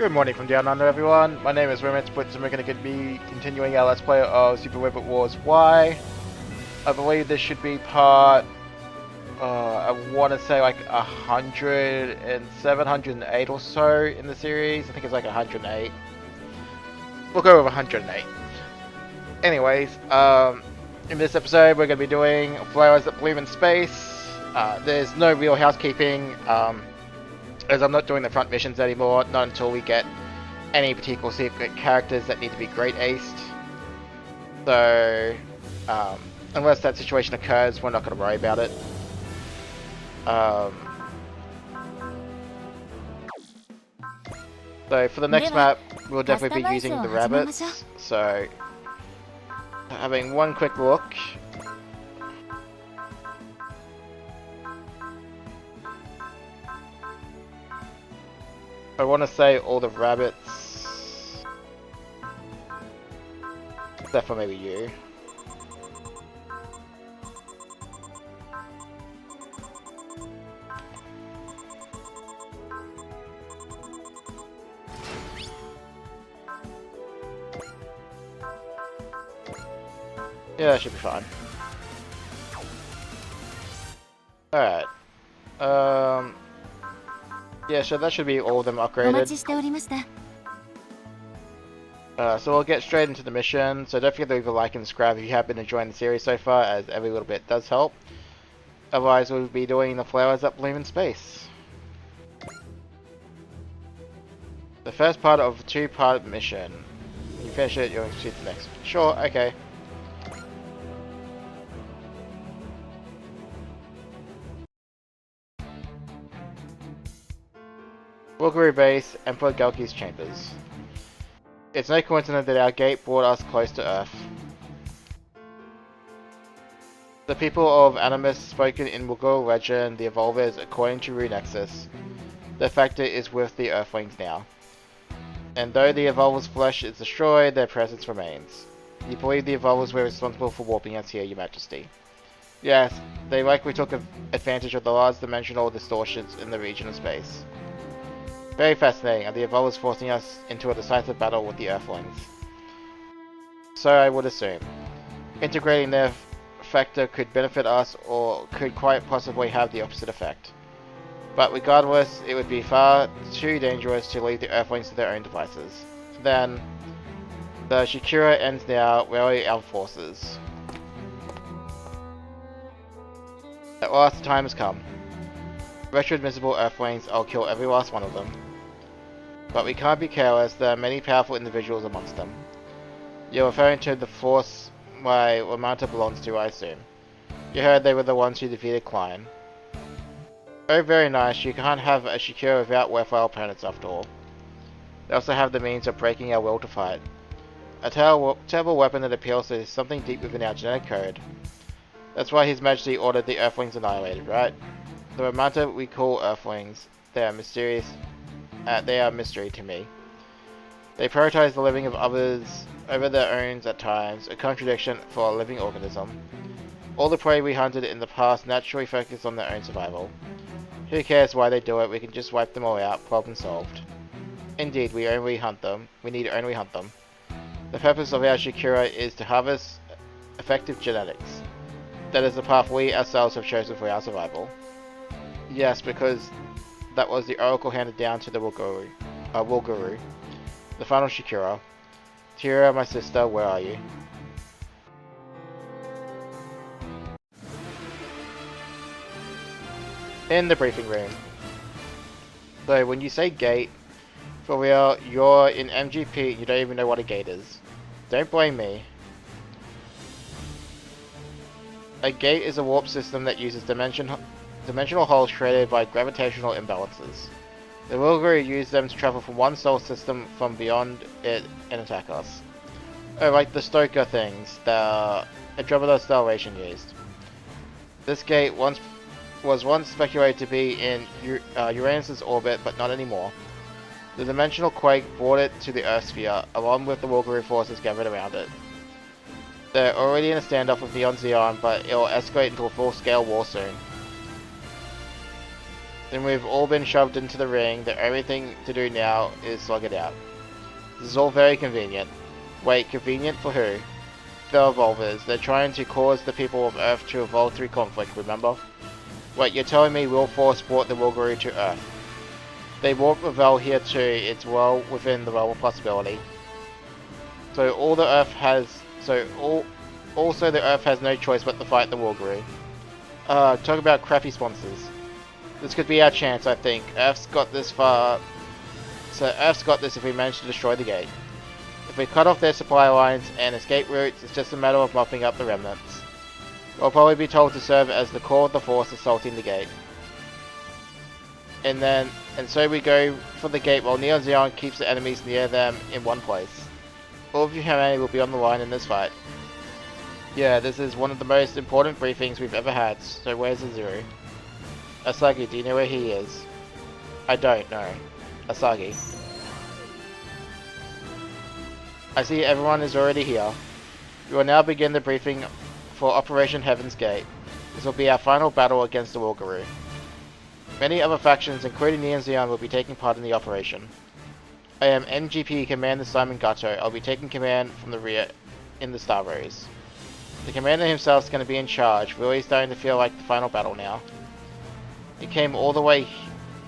Good morning from down under, everyone. My name is Romance Blitz, and we're going to be continuing our Let's Play of Super Robot Wars Y. I believe this should be part, I want to say like 107, 108 or so in the series. I think it's like 108. We'll go with 108. Anyways, in this episode we're going to be doing Flowers That Bloom in Space. There's no real housekeeping, as I'm not doing the front missions anymore, not until we get any particular secret characters that need to be grade aced. So, unless that situation occurs, we're not going to worry about it. So for the next map, we'll definitely be using the rabbits. So, having one quick look. I want to say all the rabbits, except for maybe you. Yeah, that should be fine. Alright. Yeah, so that should be all of them upgraded. So we'll get straight into the mission. So don't forget to leave a like and subscribe if you have been enjoying the series so far, as every little bit does help. Otherwise, we'll be doing the Flowers That Bloom in Space. The first part of a two-part mission. When you finish it, you'll proceed to the next. Sure, okay. Ogre Base, Emperor Gelki's Chambers. It's no coincidence that our gate brought us close to Earth. The people of Animus spoken in Mughal legend, the Evolvers, according to Runexus. The factor is with the Earthlings now. And though the Evolvers' flesh is destroyed, their presence remains. You believe the Evolvers were responsible for warping us here, Your Majesty? Yes, they likely took advantage of the large dimensional distortions in the region of space. Very fascinating, and the Evolvers forcing us into a decisive battle with the Earthlings. So I would assume. Integrating their factor could benefit us, or could quite possibly have the opposite effect. But regardless, it would be far too dangerous to leave the Earthlings to their own devices. Then, the Shakira ends now, rally our forces. At last, the time has come. Wretched miserable Earthlings, I'll kill every last one of them. But we can't be careless, there are many powerful individuals amongst them. You're referring to the force my Lamanta belongs to, I assume. You heard they were the ones who defeated Klein. Oh, very nice, you can't have a Shakira without worthwhile opponents after all. They also have the means of breaking our will to fight. A terrible weapon that appeals to something deep within our genetic code. That's why His Majesty ordered the Earthlings annihilated, right? The Lamanta we call Earthlings, they are mysterious. They are mystery to me. They prioritize the living of others over their own at times, a contradiction for a living organism. All the prey we hunted in the past naturally focus on their own survival. Who cares why they do it, we can just wipe them all out, problem solved. Indeed, we only hunt them. We need only hunt them. The purpose of our Shakira is to harvest effective genetics. That is the path we ourselves have chosen for our survival. Yes, because that was the oracle handed down to the Wulguru. The final Shakira. Tira, my sister, where are you? In the briefing room. So, when you say gate, for real, you're in MGP and you don't even know what a gate is. Don't blame me. A gate is a warp system that uses dimensional holes created by gravitational imbalances. The Wulguru use them to travel from one solar system from beyond it and attack us. Oh, like the Stoker things that Andromeda Stellation used. This gate was once speculated to be in Uranus' orbit, but not anymore. The dimensional quake brought it to the Earth sphere, along with the Wulguru forces gathered around it. They're already in a standoff with Neon Xeon, but it'll escalate into a full-scale war soon. Then we've all been shoved into the ring. The only thing to do now is slug it out. This is all very convenient. Wait, convenient for who? The Evolvers. They're trying to cause the people of Earth to evolve through conflict, remember? Wait, you're telling me Will Force brought the Wilgaroo to Earth? They brought Revel here too. It's well within the realm of possibility. So all the Earth has... Also the Earth has no choice but to fight the Wilgaroo. Talk about crappy sponsors. This could be our chance, I think. Earth's got this far... So Earth's got this if we manage to destroy the gate. If we cut off their supply lines and escape routes, it's just a matter of mopping up the remnants. We'll probably be told to serve as the core of the force assaulting the gate. And so we go for the gate while Neon Xeon keeps the enemies near them in one place. All of humanity will be on the line in this fight. Yeah, this is one of the most important briefings we've ever had, so where's Azuru? Asagi, do you know where he is? I don't know. Asagi. I see everyone is already here. We will now begin the briefing for Operation Heaven's Gate. This will be our final battle against the Wilgaroo. Many other factions, including Neon Xeon, will be taking part in the operation. I am MGP Commander Simon Gatto. I'll be taking command from the rear in the Star Rays. The commander himself is going to be in charge, really starting to feel like the final battle now. He came all the way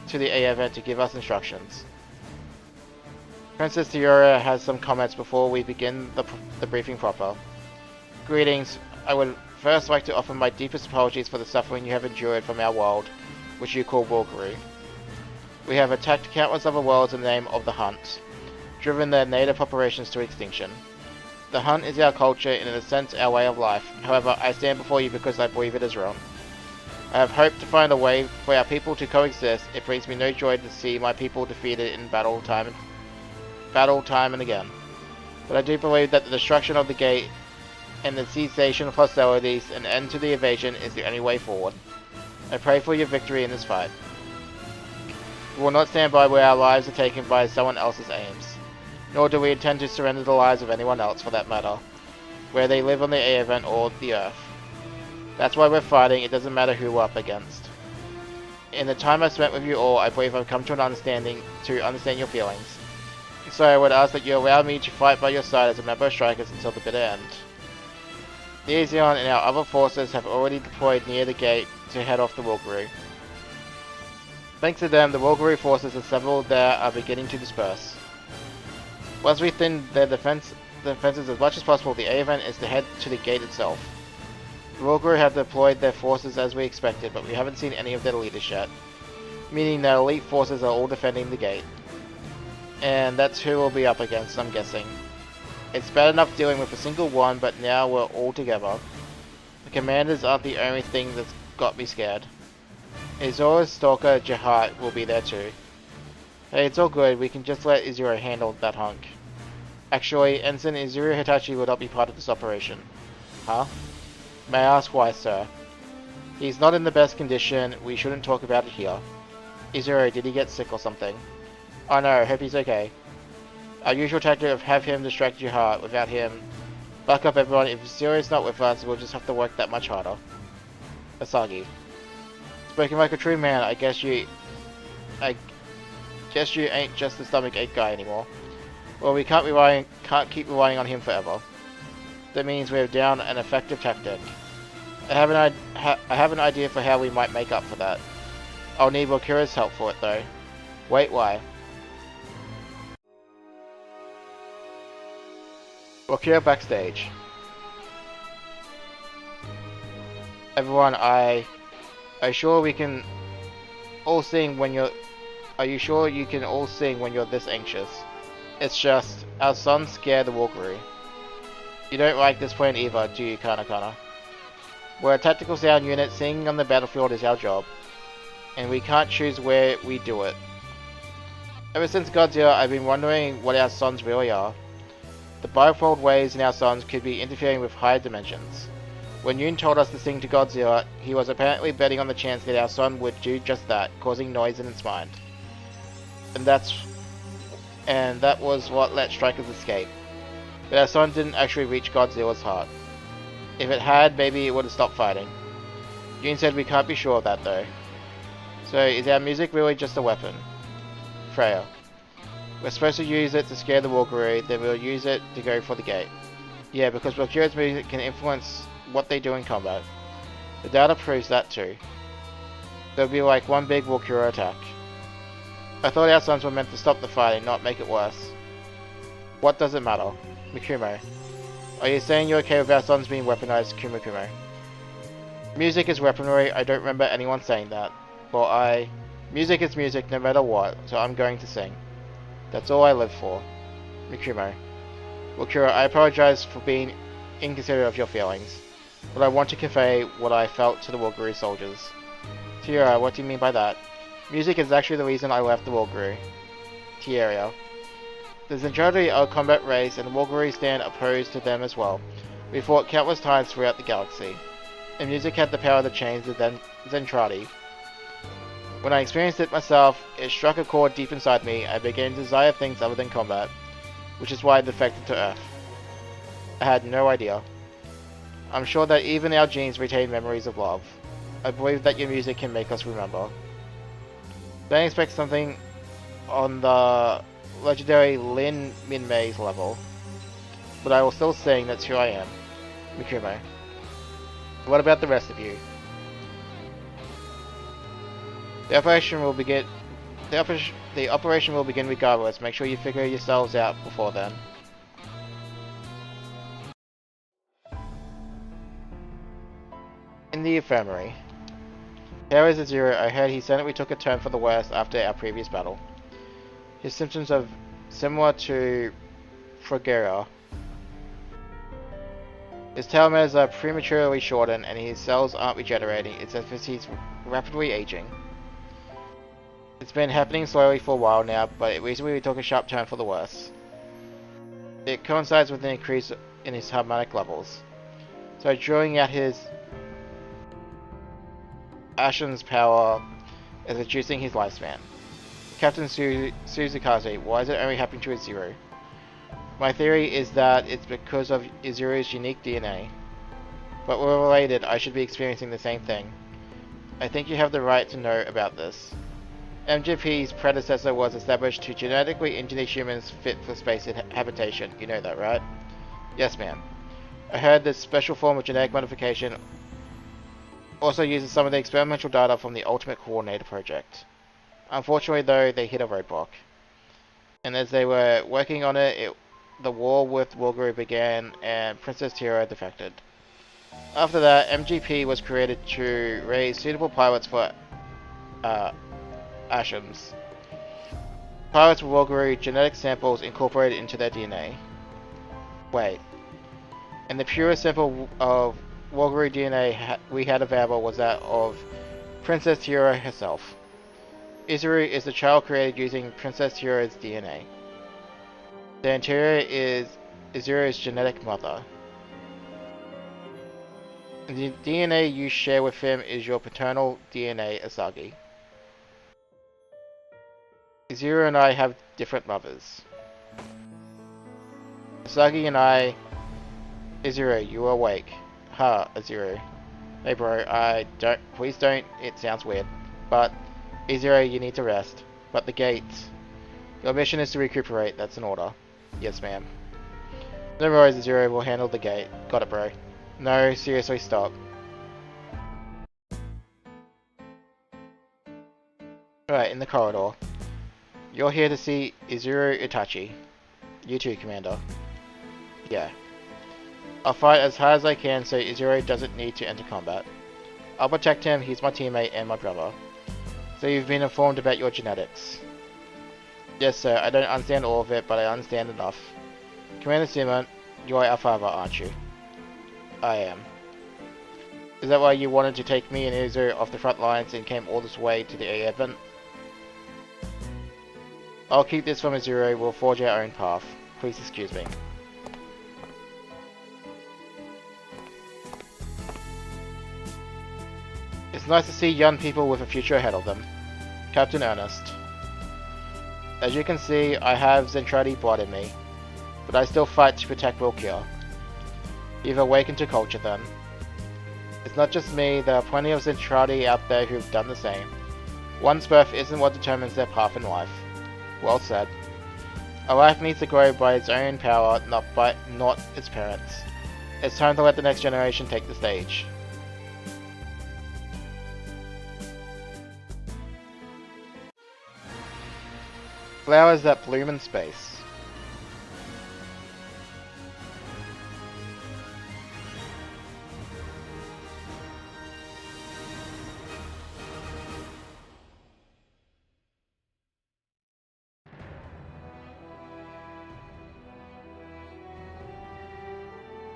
to the A event to give us instructions. Princess Theora has some comments before we begin the briefing proper. Greetings. I would first like to offer my deepest apologies for the suffering you have endured from our world, which you call Wilgaroo. We have attacked countless other worlds in the name of the Hunt, driven their native populations to extinction. The Hunt is our culture and in a sense our way of life. However, I stand before you because I believe it is wrong. I have hoped to find a way for our people to coexist. It brings me no joy to see my people defeated in battle time and again. But I do believe that the destruction of the gate and the cessation of hostilities and end to the invasion is the only way forward. I pray for your victory in this fight. We will not stand by where our lives are taken by someone else's aims. Nor do we intend to surrender the lives of anyone else for that matter, where they live on the A event or the Earth. That's why we're fighting, it doesn't matter who we're up against. In the time I've spent with you all, I believe I've come to understand your feelings. So I would ask that you allow me to fight by your side as a member of Strikers until the bitter end. Neon Xeon and our other forces have already deployed near the gate to head off the Wilgaroo. Thanks to them, the Wilgaroo forces assembled there are beginning to disperse. Once we thin their defenses as much as possible, the A event is to head to the gate itself. The Ogre have deployed their forces as we expected, but we haven't seen any of their leaders yet, meaning their elite forces are all defending the gate. And that's who we'll be up against, I'm guessing. It's bad enough dealing with a single one, but now we're all together. The commanders aren't the only thing that's got me scared. Izora's stalker, Jahat, will be there too. Hey, it's all good, we can just let Izura handle that hunk. Actually, Ensign Izuru Hitachi will not be part of this operation. Huh? May I ask why, sir? He's not in the best condition, we shouldn't talk about it here. Izuru, did he get sick or something? Oh no, hope he's okay. Our usual tactic of have him distract your heart without him. Back up everyone, if Izura's not with us, we'll just have to work that much harder. Asagi. Spoken like a true man, I guess you ain't just the stomach ache guy anymore. Well, we can't keep relying on him forever. That means we're down an effective tactic. I have an idea for how we might make up for that. I'll need Wakira's help for it though. Wait, why? Wakira backstage. Everyone, are you sure you can all sing when you're this anxious? It's just, our sons scare the Walkaroo. You don't like this plan either, do you, Kana? We're a tactical sound unit, singing on the battlefield is our job. And we can't choose where we do it. Ever since Godzilla, I've been wondering what our sons really are. The bifold waves in our sons could be interfering with higher dimensions. When Yoon told us to sing to Godzilla, he was apparently betting on the chance that our son would do just that, causing noise in its mind. And that was what let Strikers escape. But our son didn't actually reach Godzilla's heart. If it had, maybe it would have stopped fighting. Yoon said we can't be sure of that though. So is our music really just a weapon? Freya. We're supposed to use it to scare the Walkthrough, then we'll use it to go for the gate. Yeah, because Valkyria's music can influence what they do in combat. The data proves that too. There'll be like one big Valkyria attack. I thought our sons were meant to stop the fighting, not make it worse. What does it matter? Mikumo. Are you saying you're okay with our sons being weaponized, Kumo? Music is weaponry, I don't remember anyone saying that. Well, music is music no matter what, so I'm going to sing. That's all I live for. Mikumo. Well, Kira, I apologize for being inconsiderate of your feelings, but I want to convey what I felt to the Walkthrough soldiers. Tierra, what do you mean by that? Music is actually the reason I left the Walkthrough. Tierra. The Zentradi are a combat race, and the Walkthrough stand opposed to them as well. We fought countless times throughout the galaxy, and music had the power to change the Zentradi. When I experienced it myself, it struck a chord deep inside me. I began to desire things other than combat, which is why I defected to Earth. I had no idea. I'm sure that even our genes retain memories of love. I believe that your music can make us remember. Don't expect something on the legendary Lin Minmei's level, but I will still sing, that's who I am. Mikumo. What about the rest of you? The operation will begin regardless. Make sure you figure yourselves out before then. In the infirmary. Here is Zero. I heard he said that we took a turn for the worse after our previous battle. His symptoms are similar to Frogera. His telomeres are prematurely shortened and his cells aren't regenerating. It's as if he's rapidly aging. It's been happening slowly for a while now, but recently we took a sharp turn for the worse. It coincides with an increase in his harmonic levels. So drawing out his Ashen's power is reducing his lifespan. Captain Suzukaze, why is it only happening to Izuru? My theory is that it's because of Izuru's unique DNA. But we're related, I should be experiencing the same thing. I think you have the right to know about this. MGP's predecessor was established to genetically engineer humans fit for space habitation. You know that, right? Yes, ma'am. I heard this special form of genetic modification also uses some of the experimental data from the Ultimate Coordinator project. Unfortunately, though, they hit a roadblock. And as they were working on it, the war with Walkthrough began and Princess Tira defected. After that, MGP was created to raise suitable pilots for Ashams. Pilots with Walkthrough genetic samples incorporated into their DNA. Wait. And the purest sample of Walkthrough DNA we had available was that of Princess Tira herself. Izuru is the child created using Princess Tira's DNA. The interior is Izuru's genetic mother. The DNA you share with him is your paternal DNA, Asagi. Izuru and I have different mothers. Asagi and I... Izuru, you are awake. Ha, Izuru. Hey bro, please don't, it sounds weird. But, Izuru, you need to rest. But the gates... Your mission is to recuperate, that's an order. Yes ma'am. No worries, Izuru, we'll handle the gate. Got it bro. No, seriously, stop. Alright, in the corridor. You're here to see Izuru Itachi. You too, Commander. Yeah. I'll fight as hard as I can so Izuru doesn't need to enter combat. I'll protect him, he's my teammate and my brother. So you've been informed about your genetics. Yes sir, I don't understand all of it, but I understand enough. Commander Simon, you're our father, aren't you? I am. Is that why you wanted to take me and Izuru off the front lines and came all this way to the event? I'll keep this from Izuru, we'll forge our own path. Please excuse me. It's nice to see young people with a future ahead of them. Captain Ernest. As you can see, I have Zentradi blood in me, but I still fight to protect Wilkia. You've awakened to culture then. It's not just me, there are plenty of Zentradi out there who've done the same. One's birth isn't what determines their path in life. Well said. A life needs to grow by its own power, not its parents'. It's time to let the next generation take the stage. Flowers that bloom in space.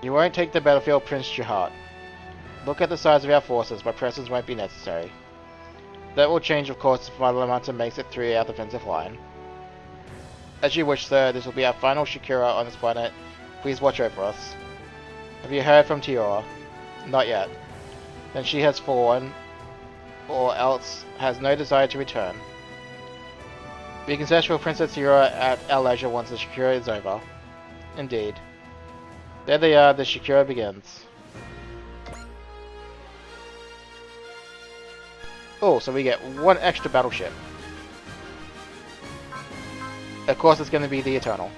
You won't take the battlefield, Prince Jihad. Look at the size of our forces, my presence won't be necessary. That will change, of course, if Mother makes it through our defensive line. As you wish, sir, this will be our final Shakira on this planet. Please watch over us. Have you heard from Tiora? Not yet. Then she has fallen, or else has no desire to return. We can search for Princess Tiora at our leisure once the Shakira is over. Indeed. There they are, the Shakira begins. Oh, so we get one extra battleship. Of course it's going to be the Eternal.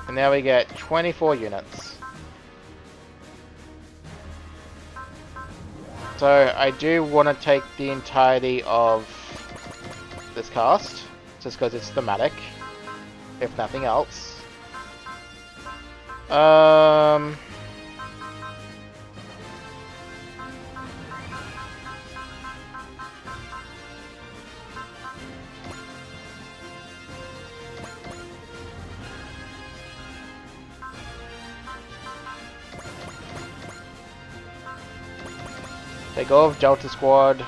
And now we get 24 units. So I do want to take the entirety of this cast, just because it's thematic, if nothing else. They go with Delta Squad.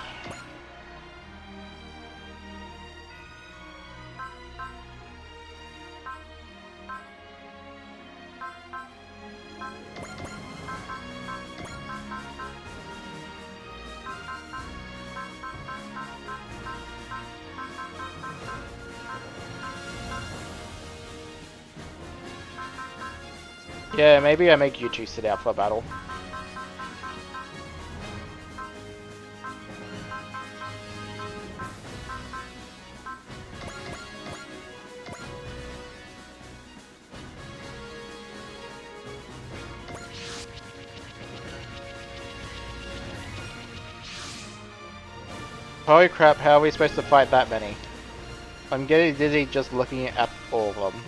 Yeah, maybe I make you two sit out for a battle. Holy crap, how are we supposed to fight that many? I'm getting dizzy just looking at all of them.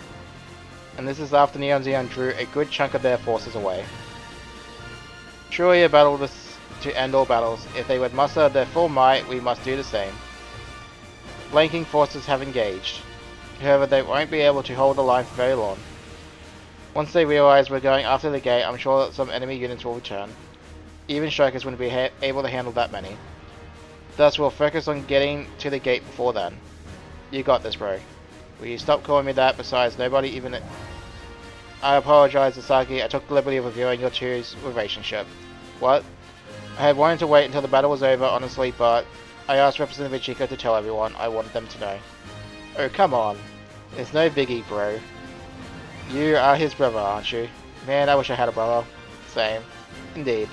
And this is after Neon Xeon drew a good chunk of their forces away. Truly a battle to end all battles. If they would muster their full might, we must do the same. Flanking forces have engaged. However, they won't be able to hold the line for very long. Once they realize we're going after the gate, I'm sure that some enemy units will return. Even strikers wouldn't be able to handle that many. Thus, we'll focus on getting to the gate before then. You got this, bro. Will you stop calling me that? Besides, nobody even... I apologize, Asagi. I took the liberty of reviewing your two's relationship. What? I had wanted to wait until the battle was over, honestly, but I asked Representative Chico to tell everyone. I wanted them to know. Oh, come on. It's no biggie, bro. You are his brother, aren't you? Man, I wish I had a brother. Same. Indeed.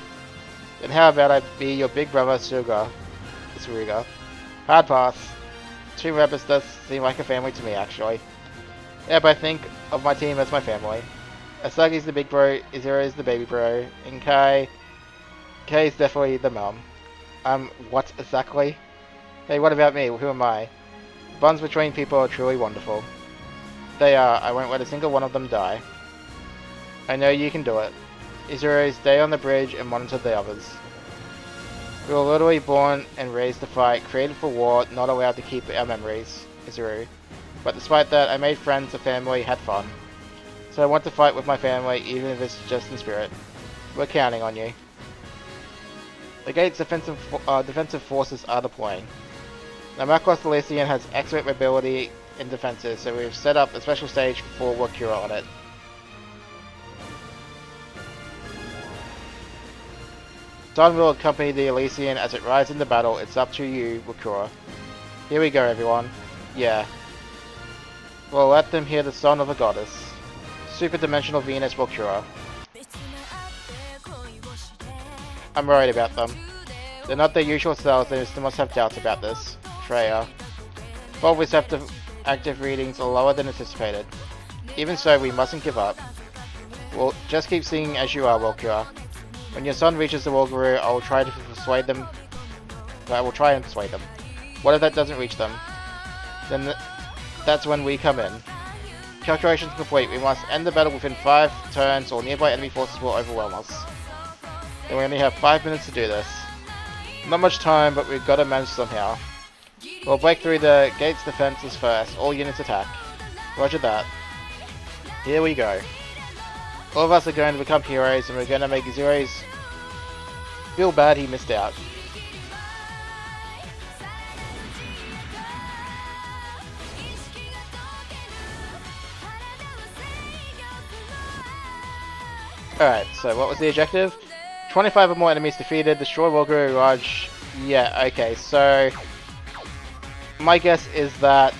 Then how about I be your big brother, Suga? Hard pass. Two Rebels does seem like a family to me, actually. Yeah, but I think of my team as my family. Asagi's the big bro, Izura is the baby bro, and Kay is definitely the mum. What exactly? Hey, what about me? Who am I? Bonds between people are truly wonderful. They are. I won't let a single one of them die. I know you can do it. Izura, stay on the bridge and monitor the others. We were literally born and raised to fight, created for war, not allowed to keep our memories, Izuru. But despite that, I made friends, a family, had fun. So I want to fight with my family, even if it's just in spirit. We're counting on you. The gate's defensive forces are deploying. Now Macross Elysian has excellent mobility in defenses, so we've set up a special stage for Wakura on it. Sun will accompany the Elysian as it rides into battle. It's up to you, Wakura. Here we go, everyone. Yeah. We'll let them hear the song of a goddess. Super Dimensional Venus Wakura. I'm worried about them. They're not their usual selves, they still must have doubts about this. Freya. 12 receptive active readings are lower than anticipated. Even so, we mustn't give up. We'll just keep singing as you are, Walkura. When your son reaches the Ogre, I will try to persuade them. I will try and persuade them. What if that doesn't reach them? Then that's when we come in. Calculations complete. We must end the battle within 5 turns or nearby enemy forces will overwhelm us. And we only have 5 minutes to do this. Not much time, but we've got to manage somehow. We'll break through the gate's defenses first. All units attack. Roger that. Here we go. All of us are going to become heroes, and we're going to make Zero's feel bad he missed out. Alright, so what was the objective? 25 or more enemies defeated, destroy Ogre Raj. Yeah, okay, so my guess is that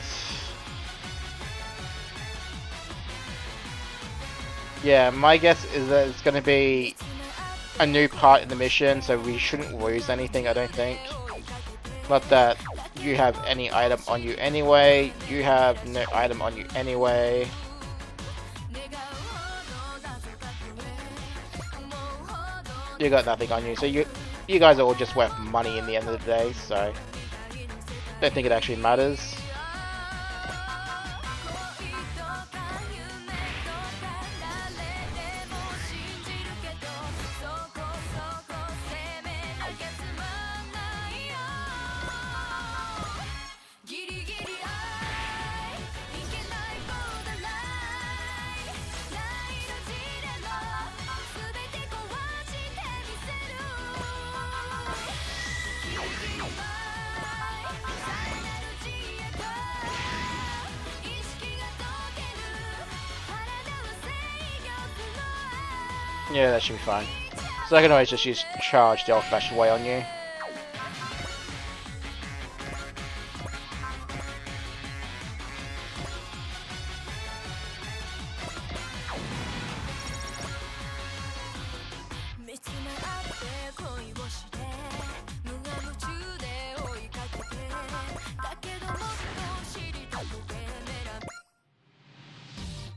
it's going to be a new part in the mission, so we shouldn't lose anything, I don't think. Not that you have any item on you anyway. You have no item on you anyway. You got nothing on you, so you guys are all just worth money in the end of the day, so don't think it actually matters. Yeah, that should be fine. So I can always just use charge the old-fashioned way on you.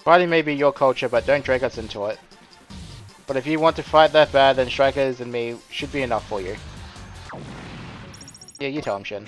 Fighting may be your culture, but don't drag us into it. But if you want to fight that bad, then Strikers and me should be enough for you. Yeah, you tell him, Shin.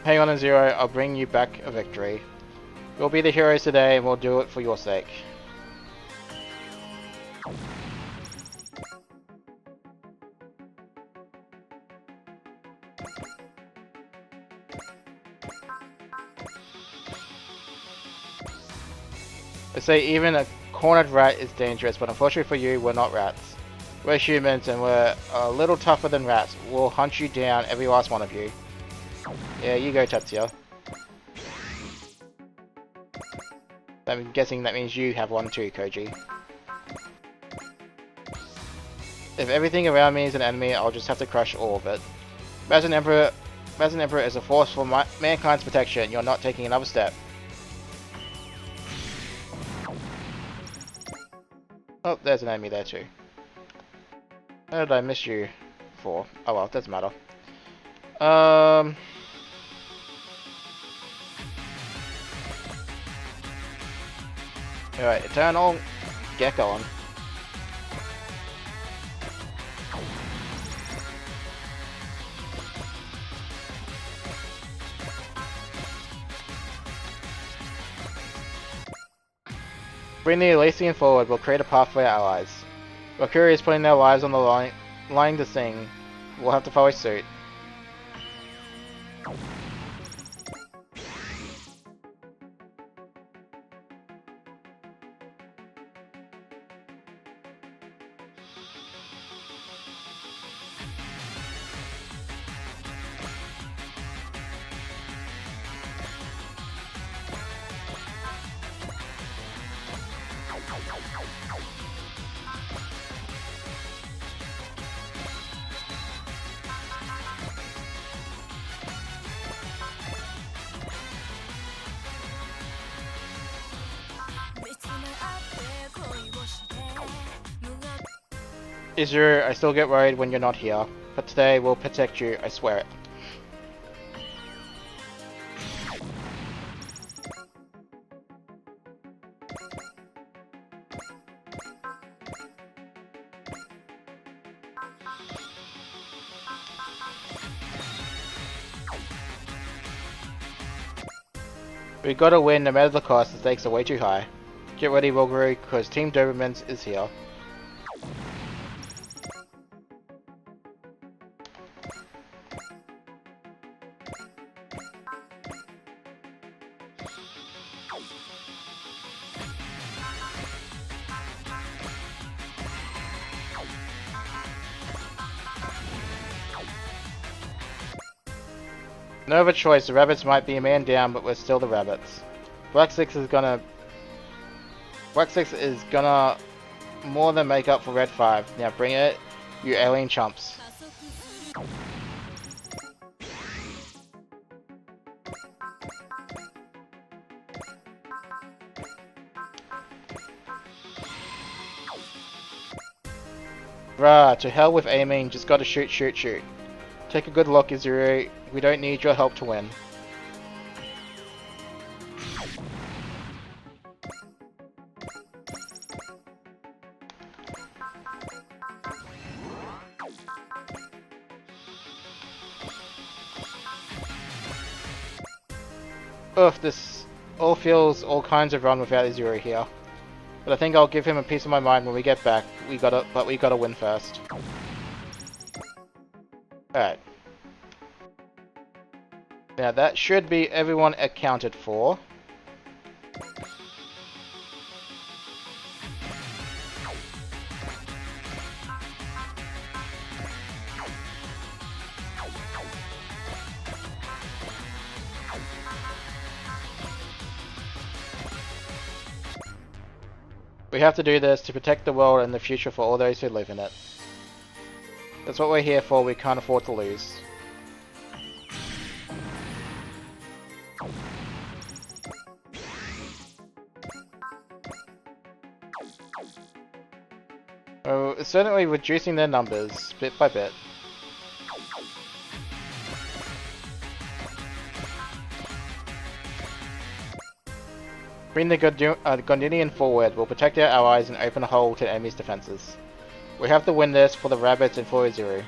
Hang on, Zero, I'll bring you back a victory. We'll be the heroes today and we'll do it for your sake. They say even a cornered rat is dangerous, but unfortunately for you, we're not rats. We're humans and we're a little tougher than rats. We'll hunt you down, every last one of you. Yeah, you go, Tatsuya. I'm guessing that means you have one too, Koji. If everything around me is an enemy, I'll just have to crush all of it. Resident Emperor is a force for mankind's protection. You're not taking another step. Oh, there's an enemy there too. How did I miss you for? Oh well, doesn't matter. Alright, Eternal, get going. Bring the Elysian forward, we'll create a path for our allies. Valkyrie is putting their lives on the line to sing. We'll have to follow suit. Izuru, I still get worried when you're not here, but today we'll protect you, I swear it. We gotta win no matter the cost, the stakes are way too high. Get ready, Ogre, cause Team Dobermans is here. No other choice, the rabbits might be a man down, but we're still the rabbits. Black 6 is gonna more than make up for Red 5. Now bring it, you alien chumps. Rah, to hell with aiming, just gotta shoot, shoot, shoot. Take a good look, Izuru. We don't need your help to win. Ugh, this all feels all kinds of wrong without Izuru here. But I think I'll give him a piece of my mind when we get back. We gotta win first. Alright. Now that should be everyone accounted for. We have to do this to protect the world and the future for all those who live in it. That's what we're here for, we can't afford to lose. Oh, it's certainly reducing their numbers, bit by bit. Bring the Gondinian forward, we'll protect our allies and open a hole to the enemy's defenses. We have to win this for the rabbits and for Izuru.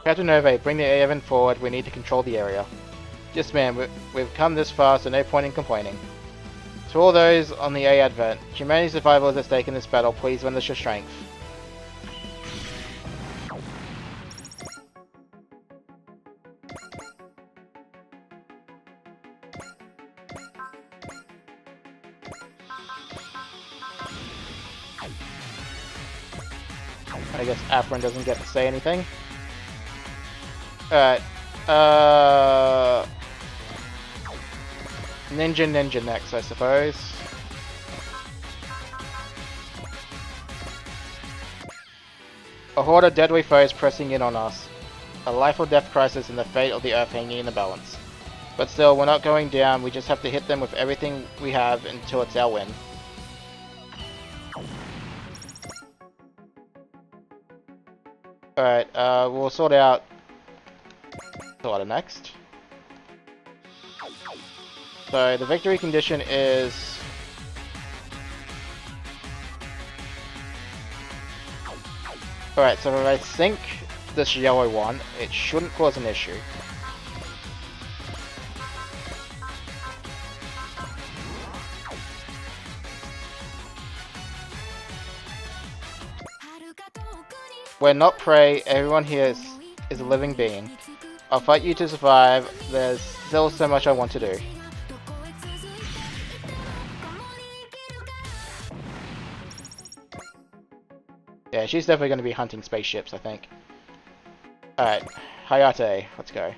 Captain Ove, bring the A-Event forward, we need to control the area. Yes ma'am, we've come this far, so no point in complaining. To all those on the A-Advent, humanity's survival is at stake in this battle, please lend us your strength. I guess Afrin doesn't get to say anything. Alright, Ninja next, I suppose. A horde of deadly foes pressing in on us. A life or death crisis and the fate of the Earth hanging in the balance. But still, we're not going down, we just have to hit them with everything we have until it's our win. Alright, we'll sort out next. So the victory condition is alright, so if I sink this yellow one, it shouldn't cause an issue. We're not prey, everyone here is a living being. I'll fight you to survive, there's still so much I want to do. Yeah, she's definitely going to be hunting spaceships, I think. Alright, Hayate, let's go.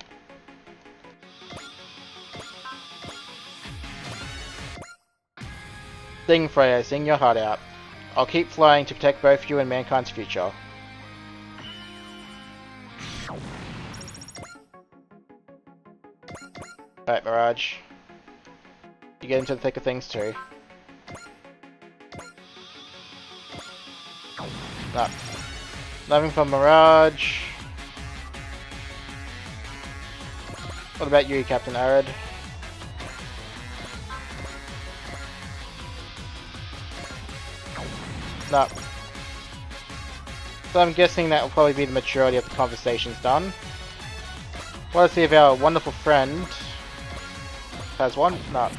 Sing, Freya, sing your heart out. I'll keep flying to protect both you and mankind's future. Alright, Mirage. You get into the thick of things too. No. Nothing from Mirage. What about you, Captain Arid? No. So I'm guessing that will probably be the majority of the conversations done. Want to see if our wonderful friend has one? No.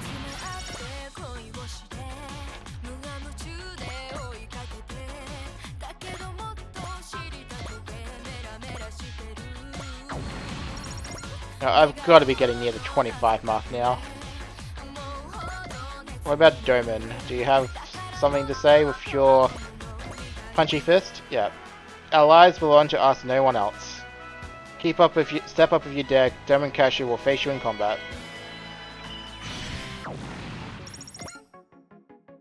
Now, I've got to be getting near the 25 mark now. What about Doman? Do you have something to say with your punchy fist? Yeah. Our lives belong to us, no one else. Step up if you dare. Doman Cashew will face you in combat.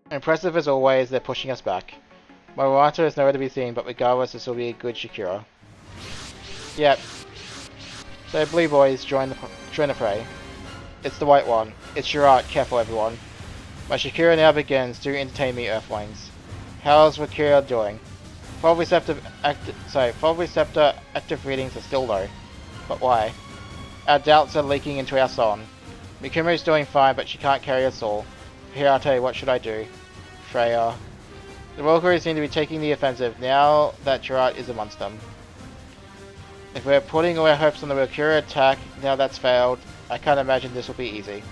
Impressive as always, they're pushing us back. Marata is nowhere to be seen, but regardless, this will be a good Shakira. Yep. So blue boys join the fray. It's the white one. It's Shirat. Careful, everyone. My Shakira now begins. Do entertain me, Earthlings. How's Shakira doing? Fulviceptor active readings are still low. But why? Our doubts are leaking into our song. Mikumo's doing fine, but she can't carry us all. Hirate, what should I do? Freya. The Valkyries seem to be taking the offensive now that Shirat is amongst them. If we're putting all our hopes on the Valkyria attack, now that's failed, I can't imagine this will be easy.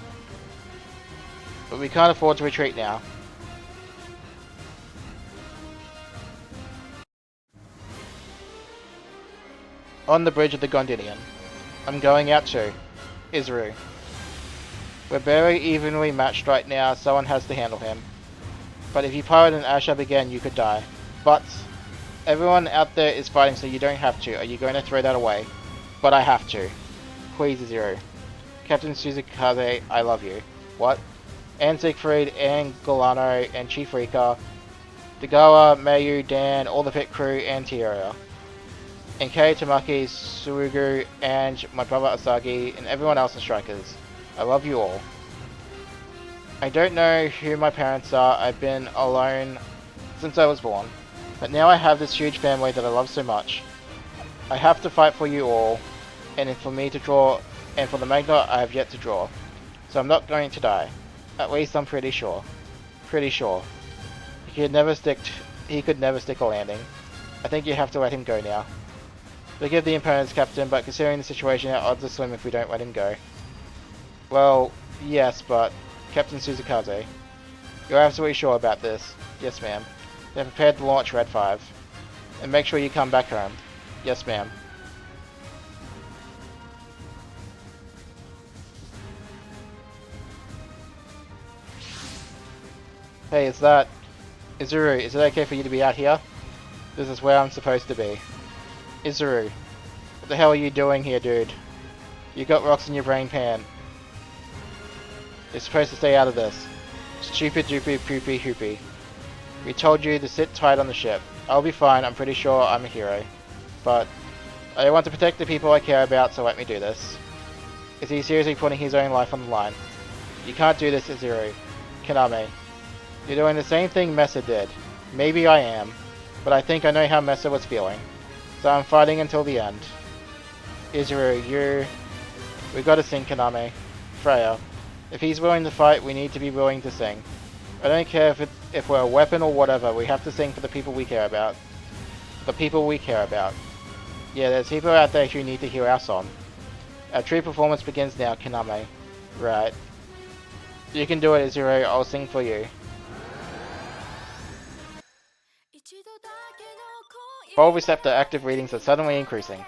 But we can't afford to retreat now. On the bridge of the Gondinian. I'm going out too. Izuru. We're very evenly matched right now, someone has to handle him. But if you pirate an Ashab again, you could die. But everyone out there is fighting, so you don't have to. Are you going to throw that away? But I have to. Please, Zero. Captain Suzukaze, I love you. What? And Siegfried, and Golano, and Chief Rika, Degawa, Mayu, Dan, all the pit crew, and Tierra. And Kei, Tamaki, Surugu, and my brother Asagi, and everyone else in Strikers. I love you all. I don't know who my parents are. I've been alone since I was born. But now I have this huge family that I love so much. I have to fight for you all, and for me to draw, and for the Magna I have yet to draw. So I'm not going to die. At least I'm pretty sure. Pretty sure. He could never stick a landing. I think you have to let him go now. Forgive the impertinence, Captain, but considering the situation, our odds are slim if we don't let him go. Well, yes, but Captain Suzukaze, you're absolutely sure about this? Yes, ma'am. They're prepared to launch Red 5. And make sure you come back home. Yes, ma'am. Hey, Izuru, is it okay for you to be out here? This is where I'm supposed to be. Izuru, what the hell are you doing here, dude? You got rocks in your brain pan. You're supposed to stay out of this. Stupid doopy poopy hoopy. We told you to sit tight on the ship. I'll be fine, I'm pretty sure I'm a hero. But I want to protect the people I care about, so let me do this. Is he seriously putting his own life on the line? You can't do this, Izuru. Kaname. You're doing the same thing Mesa did. Maybe I am, but I think I know how Mesa was feeling. So I'm fighting until the end. Izuru, we gotta sing, Kaname. Freya. If he's willing to fight, we need to be willing to sing. I don't care if we're a weapon or whatever, we have to sing for the people we care about. The people we care about. Yeah, there's people out there who need to hear our song. Our true performance begins now, Kaname. Right. You can do it, Izuru, I'll sing for you. Fulviceptor active readings are suddenly increasing.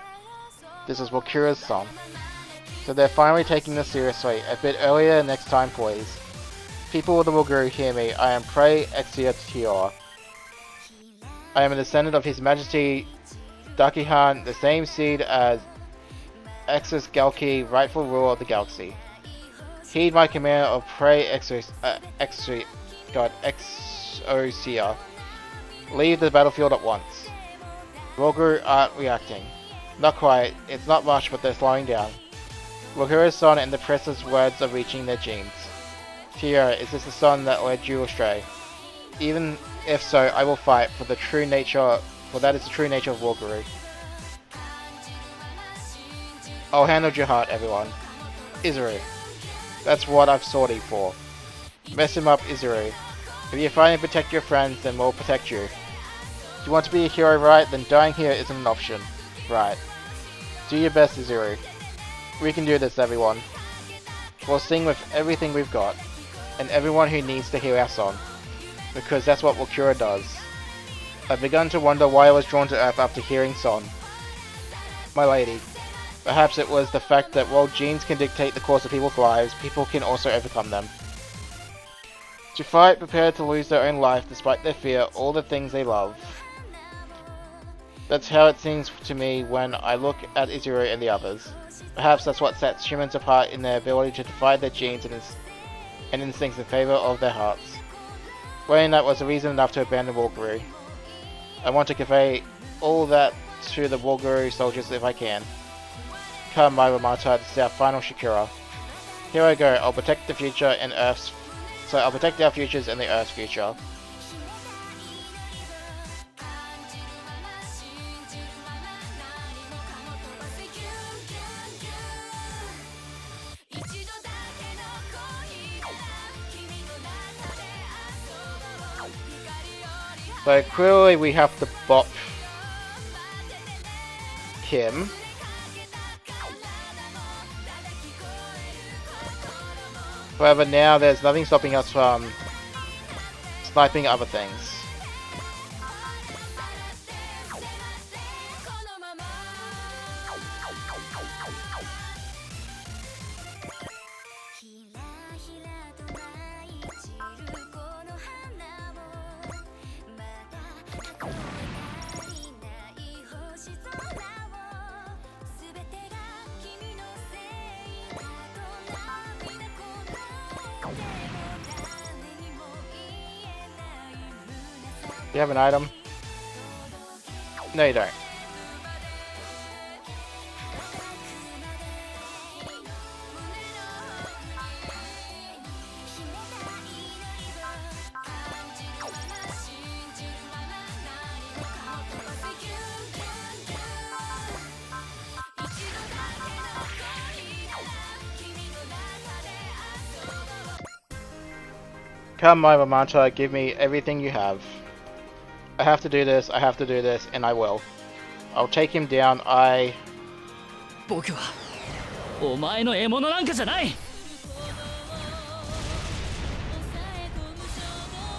This is Walkura's song. So they're finally taking this seriously. A bit earlier next time, please. People of the Walguru, hear me. I am Prey Exia Tior. I am a descendant of His Majesty Dakihan, the same seed as Exus Galki, rightful ruler of the galaxy. Heed my command of pray Exosia. Leave the battlefield at once. Ogre aren't reacting. Not quite, it's not much, but they're slowing down. Rokuro's son and the priest's words are reaching their genes. Tira, is this the son that led you astray? Even if so, I will fight, for that is the true nature of Ogre. I'll handle your heart, everyone. Izuru. That's what I've sorted for. Mess him up, Izuru. If you fight and protect your friends, then we'll protect you. If you want to be a hero, right, then dying here isn't an option. Right. Do your best, Izuru. We can do this, everyone. We'll sing with everything we've got, and everyone who needs to hear our song, because that's what Wakura does. I've begun to wonder why I was drawn to Earth after hearing Son. My lady, perhaps it was the fact that while genes can dictate the course of people's lives, people can also overcome them. To fight, prepared to lose their own life despite their fear, all the things they love. That's how it seems to me when I look at Izuru and the others. Perhaps that's what sets humans apart in their ability to defy their genes and instincts in favor of their hearts. Wearing that was a reason enough to abandon Walguru. I want to convey all that to the Walguru soldiers if I can. Come, my Ramata, this is our final Shakira. Here I go, I'll protect the future and Earth's... So I'll protect our futures and the Earth's future. So clearly we have to bop him. However, now there's nothing stopping us from sniping other things. Do you have an item? No, you don't. Come, my Ramanta, give me everything you have. I have to do this, and I will. I'll take him down, 僕はお前の獲物なんかじゃない。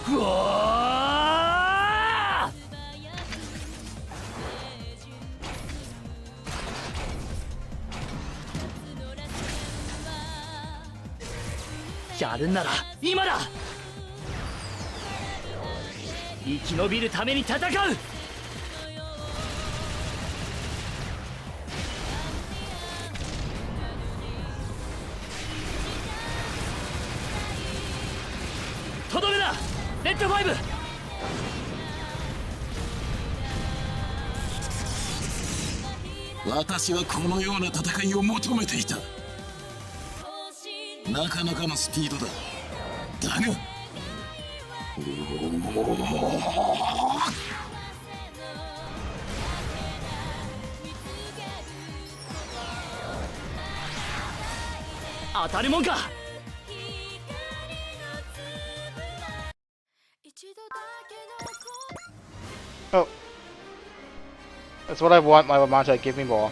うわー！やるんなら今だ。生き延びるために戦う。とどめだ、レッドファイブ。私はこのような戦いを求めていた。なかなかのスピードだ。だが当たるもんか。Oh. That's what I want, my Ramanta, give me more.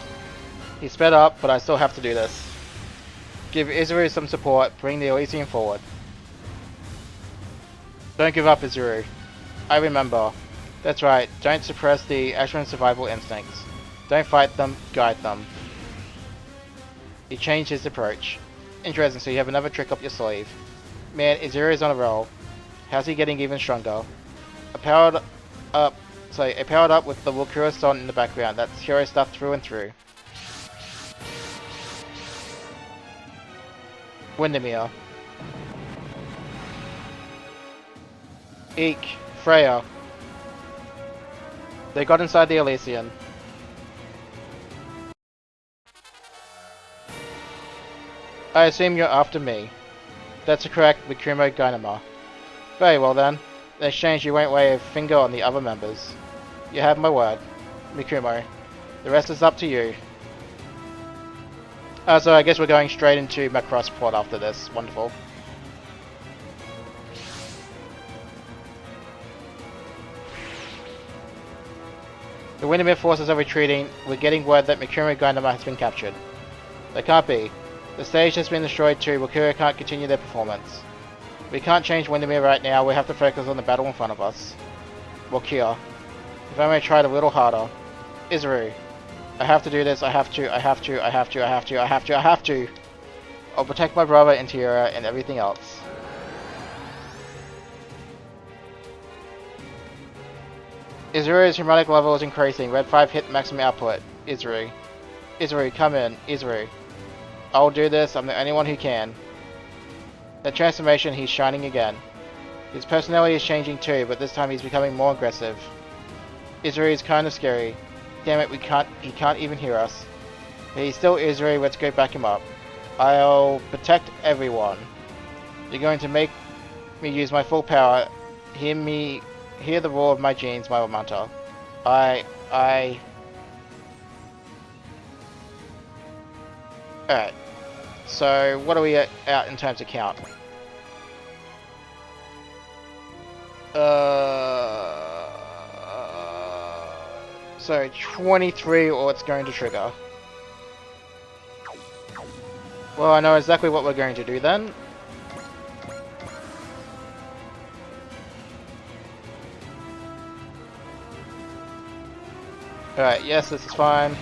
He's sped up, but I still have to do this. Give Izuru some support, bring the Elysian forward. Don't give up, Izuru. I remember. That's right, don't suppress the Ashran survival instincts. Don't fight them, guide them. He changed his approach. Interesting, so you have another trick up your sleeve. Man, Izuru is on a roll. How's he getting even stronger? A powered up So I powered up with the Walkura Son in the background. That's hero stuff through and through. Windermere. Eek. Freya. They got inside the Elysian. I assume you're after me. That's correct, Mikumo Gainama. Very well then. In exchange, you won't lay a finger on the other members. You have my word, Mikumo. The rest is up to you. So I guess we're going straight into Macross Port after this. Wonderful. The Windermere forces are retreating. We're getting word that Mikumo Gainama has been captured. They can't be. The stage has been destroyed too. Wakura can't continue their performance. We can't change Windermere right now. We have to focus on the battle in front of us. Walkura. If I may try it a little harder. Izuru. I have to do this. I have to. I have to. I have to. I have to. I have to. I have to. I'll protect my brother, Interior, and everything else. Izuru's harmonic level is increasing. Red 5 hit maximum output. Izuru. Izuru, come in. Izuru. I'll do this. I'm the only one who can. That transformation, he's shining again. His personality is changing too, but this time he's becoming more aggressive. Izuru is kind of scary. Damn it, he can't even hear us. But he's still Izuru, let's go back him up. I'll protect everyone. You're going to make me use my full power. Hear the roar of my genes, my Lamanta. Alright. So, what are we at in terms of count? So 23 or it's going to trigger. Well, I know exactly what we're going to do then. Alright, yes, this is fine.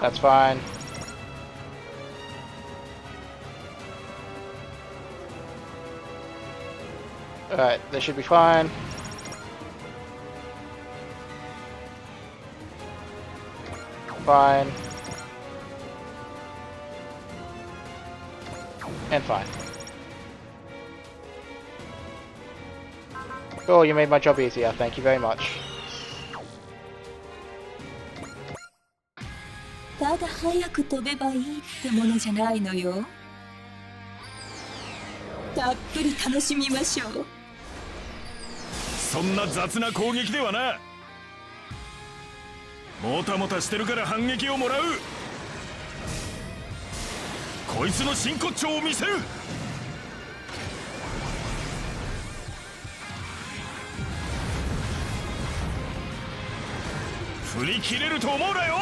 That's fine. Alright, this should be fine. Fine. And fine. Cool, you made my job easier, thank you very much. ただ早く飛べばいいってものじゃないのよ。たっぷり楽しみましょう。そんな雑な攻撃ではな。もたもたしてるから反撃をもらう。こいつの真骨頂を見せる。振り切れると思うなよ。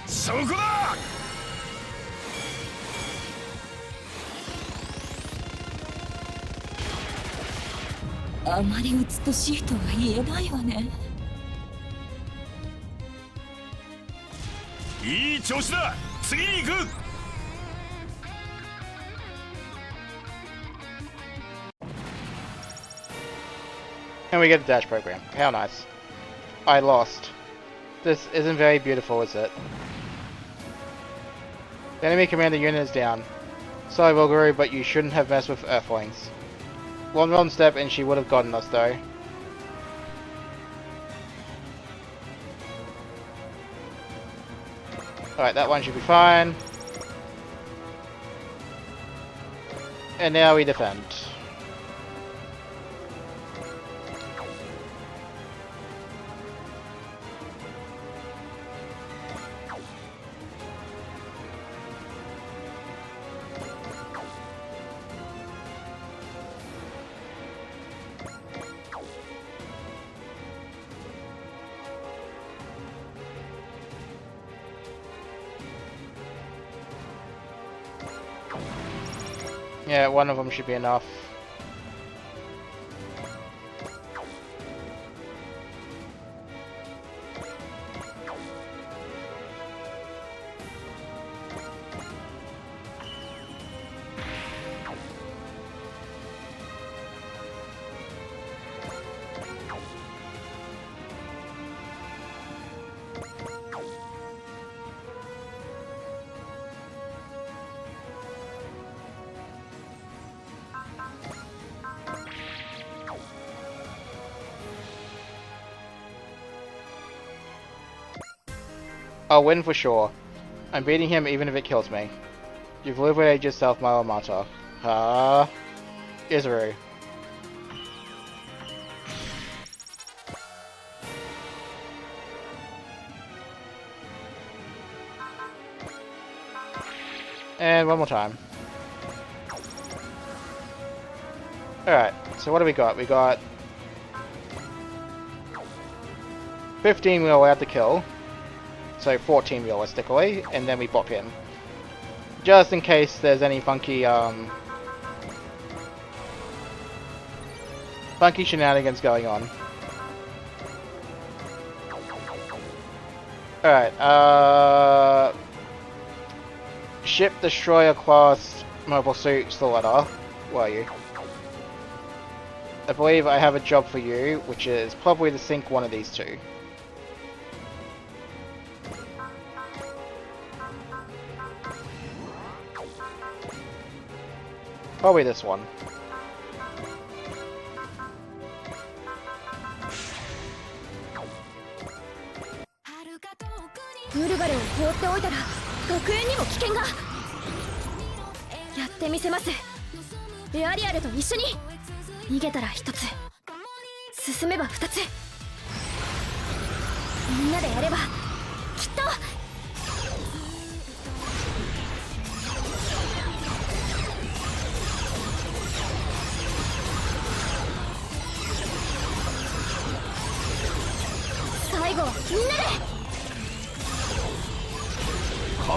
そこだ。あまり美しいとは言えないわね。いい調子だ。次に行く。And we get a dash program. How nice. I lost. This isn't very beautiful, is it? The enemy commander unit is down. Sorry, Ogre, but you shouldn't have messed with Earthlings. One wrong step and she would have gotten us, though. Alright, that one should be fine. And now we defend. Yeah, one of them should be enough. I'll win for sure. I'm beating him even if it kills me. You've liberated yourself, my Mata. Izuru. And one more time. Alright, so what do we got? We got 15 we're allowed to kill. So 14 realistically, and then we bop him. Just in case there's any funky shenanigans going on. Alright, Ship Destroyer class mobile suit Stiletto. Where are you? I believe I have a job for you, which is probably to sink one of these two. Probably this one.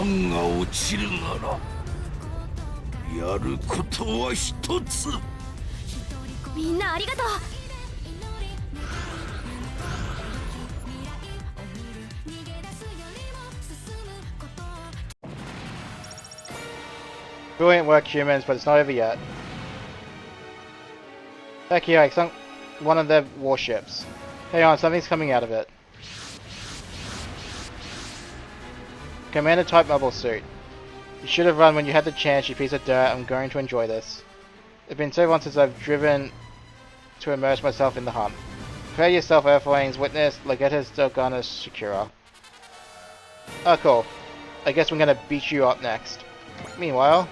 感が落ちるならやることは一つ。みんなありがとう。 Brilliant work, humans, but it's not over yet. Heck yeah, I sunk one of their warships. Hang on, something's coming out of it. Commander type mobile suit. You should have run when you had the chance, you piece of dirt. I'm going to enjoy this. It's been so long since I've driven to immerse myself in the hunt. Prepare yourself, Earthlings. Witness Legatus Delgana Secura. Oh, cool. I guess we're gonna beat you up next. Meanwhile...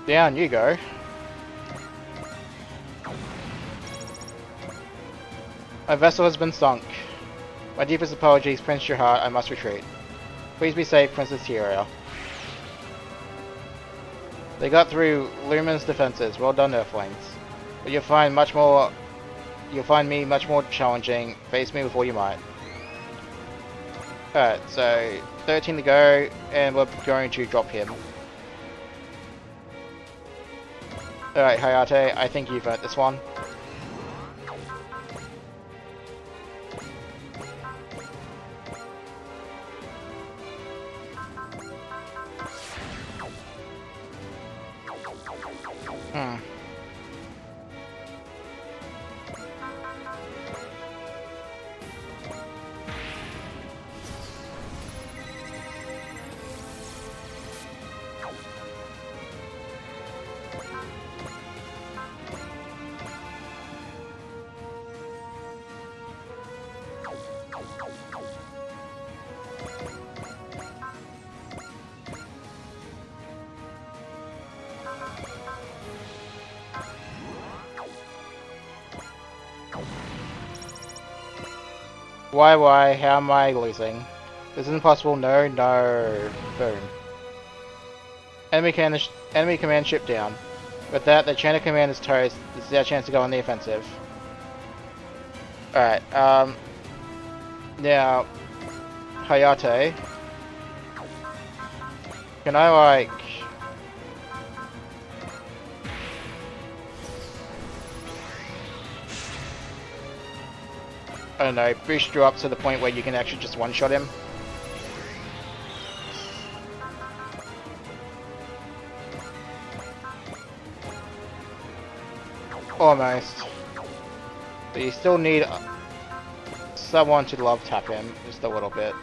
down you go. My vessel has been sunk. My deepest apologies, Prince Shahar. I must retreat. Please be safe, Princess Tyria. They got through Lumen's defenses. Well done, Earthlings. But you'll find me much more challenging. Face me with all your might. Alright, so 13 to go, and we're going to drop him. Alright, Hayate, I think you've earned this one. Why, how am I losing? This isn't possible, no. Boom. Enemy command ship down. With that, the chain of command is toast. This is our chance to go on the offensive. Alright, now, Hayate. Can I, like... I don't know, boost you up to the point where you can actually just one-shot him. Almost. But you still need someone to love tap him, just a little bit.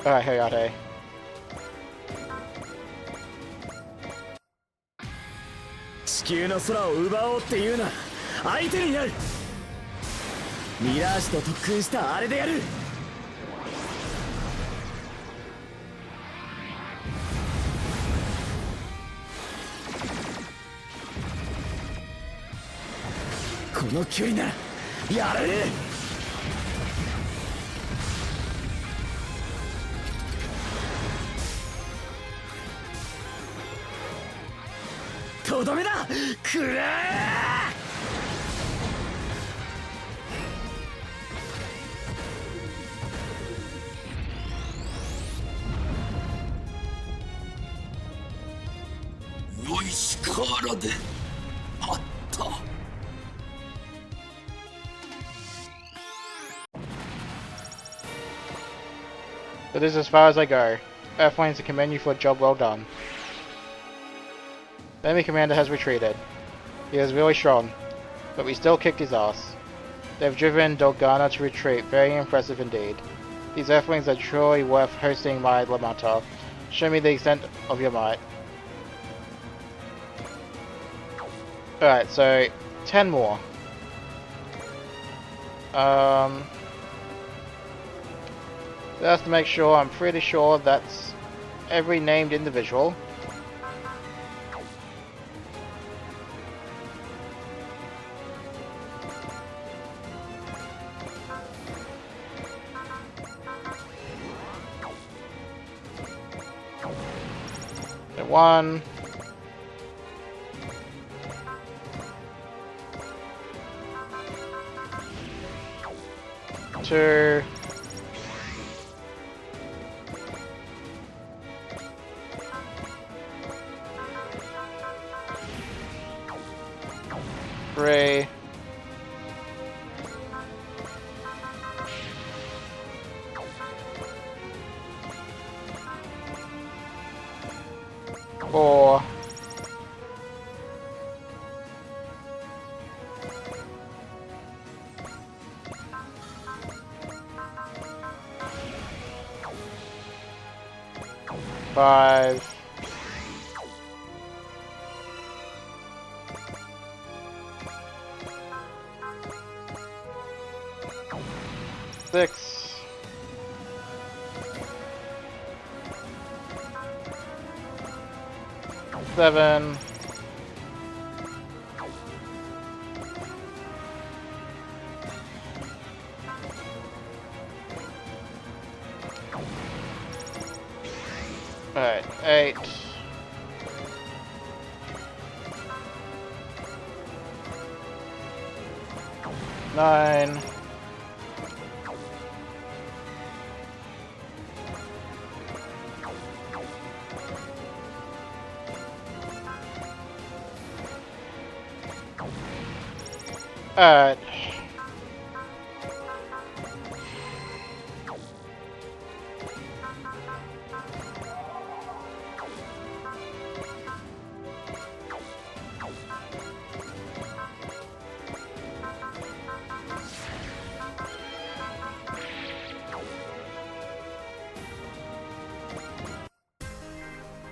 Alright, Hayate. 地球の空を奪おうっていうなら相手になる。ミラージュと特訓したあれでやる。この距離ならやられる。とどめだ。くら良い力であった。 So this is as far as I go. Earthlings, I commend you for a job well done. The enemy commander has retreated. He is really strong, but we still kicked his ass. They have driven Dolgana to retreat, very impressive indeed. These Earthlings are truly worth hosting my Lamata. Show me the extent of your might. Alright, so 10 more. Just to make sure, I'm pretty sure that's every named individual. So 1, 2, 3, 4, 5, 6, 7, 8, 9, 8.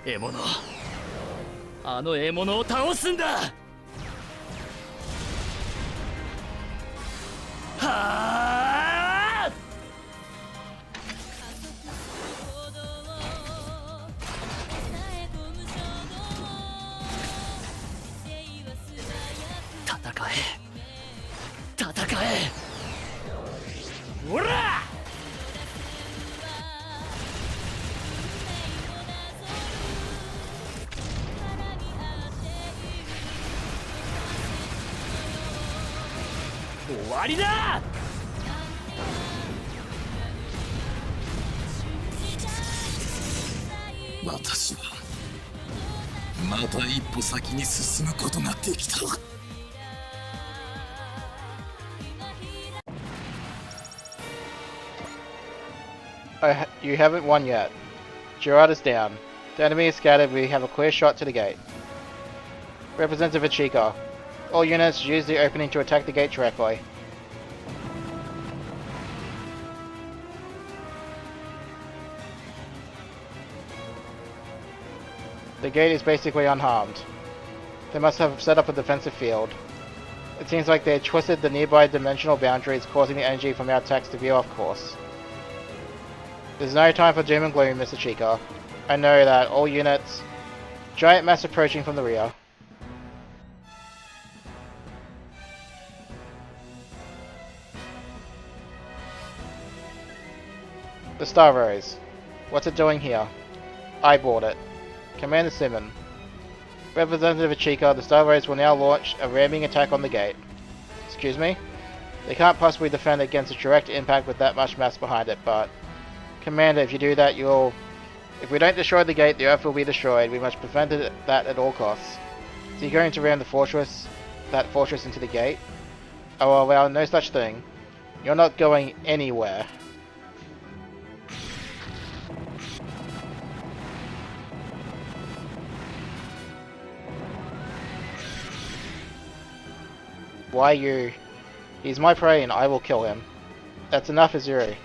獲物、あの獲物を倒すんだ。はあ。戦え、戦え。ほら。終わりだ。私はまた一歩先に進むことができた。You haven't won yet. Gerard is down. The enemy is scattered. We have a clear shot to the gate. Representative Ichika. All units use the opening to attack the gate directly. The gate is basically unharmed. They must have set up a defensive field. It seems like they twisted the nearby dimensional boundaries, causing the energy from our attacks to veer off course. There's no time for doom and gloom, Mr. Chica. I know that. All units. Giant mass approaching from the rear. The Star Rose. What's it doing here? I bought it. Commander Simon. Representative Chica, the Star Rose will now launch a ramming attack on the gate. Excuse me? They can't possibly defend against a direct impact with that much mass behind it, but... Commander, if you do that, you'll... If we don't destroy the gate, the Earth will be destroyed. We must prevent that at all costs. So you're going to ram that fortress into the gate? Oh well, no such thing. You're not going anywhere. Why you? He's my prey and I will kill him. That's enough, Izuru.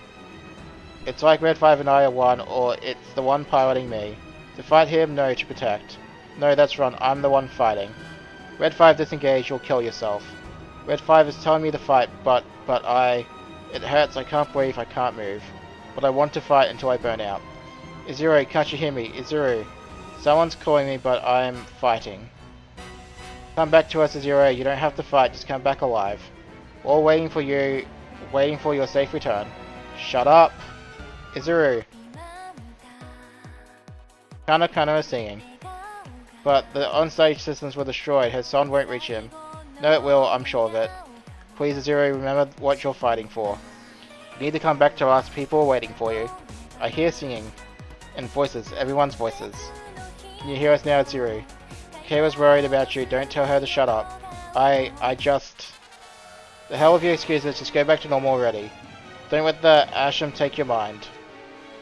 It's like Red 5 and I are one, or it's the one piloting me. To fight him, no, to protect. No, that's wrong, I'm the one fighting. Red 5 disengage, you'll kill yourself. Red 5 is telling me to fight, but it hurts, I can't breathe, I can't move. But I want to fight until I burn out. Izuru, can't you hear me? Izuru. Someone's calling me, but I'm fighting. Come back to us, Izuru, you don't have to fight, just come back alive. We're all waiting for you, waiting for your safe return. Shut up! Izuru. Kana is singing. But the on-stage systems were destroyed, his song won't reach him. No it will, I'm sure of it. Please Izuru, remember what you're fighting for. You need to come back to us, people are waiting for you. I hear singing. And voices, everyone's voices. Can you hear us now, Izuru? Kay was worried about you, don't tell her to shut up. I just... The hell with your excuses, just go back to normal already. Don't let the ashram take your mind.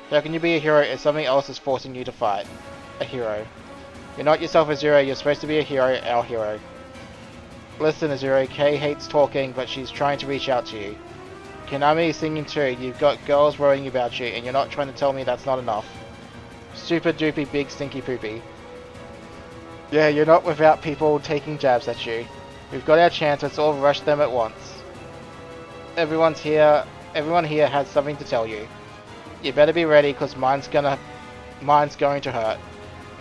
How can you be a hero if something else is forcing you to fight? A hero. You're not yourself, Izuru, you're supposed to be a hero, our hero. Listen, Izuru, Kay hates talking, but she's trying to reach out to you. Konami is singing too, you've got girls worrying about you, and you're not trying to tell me that's not enough. Super doopy big stinky poopy. Yeah, you're not without people taking jabs at you. We've got our chance, let's all rush them at once. Everyone here has something to tell you. You better be ready, cause mine's going to hurt.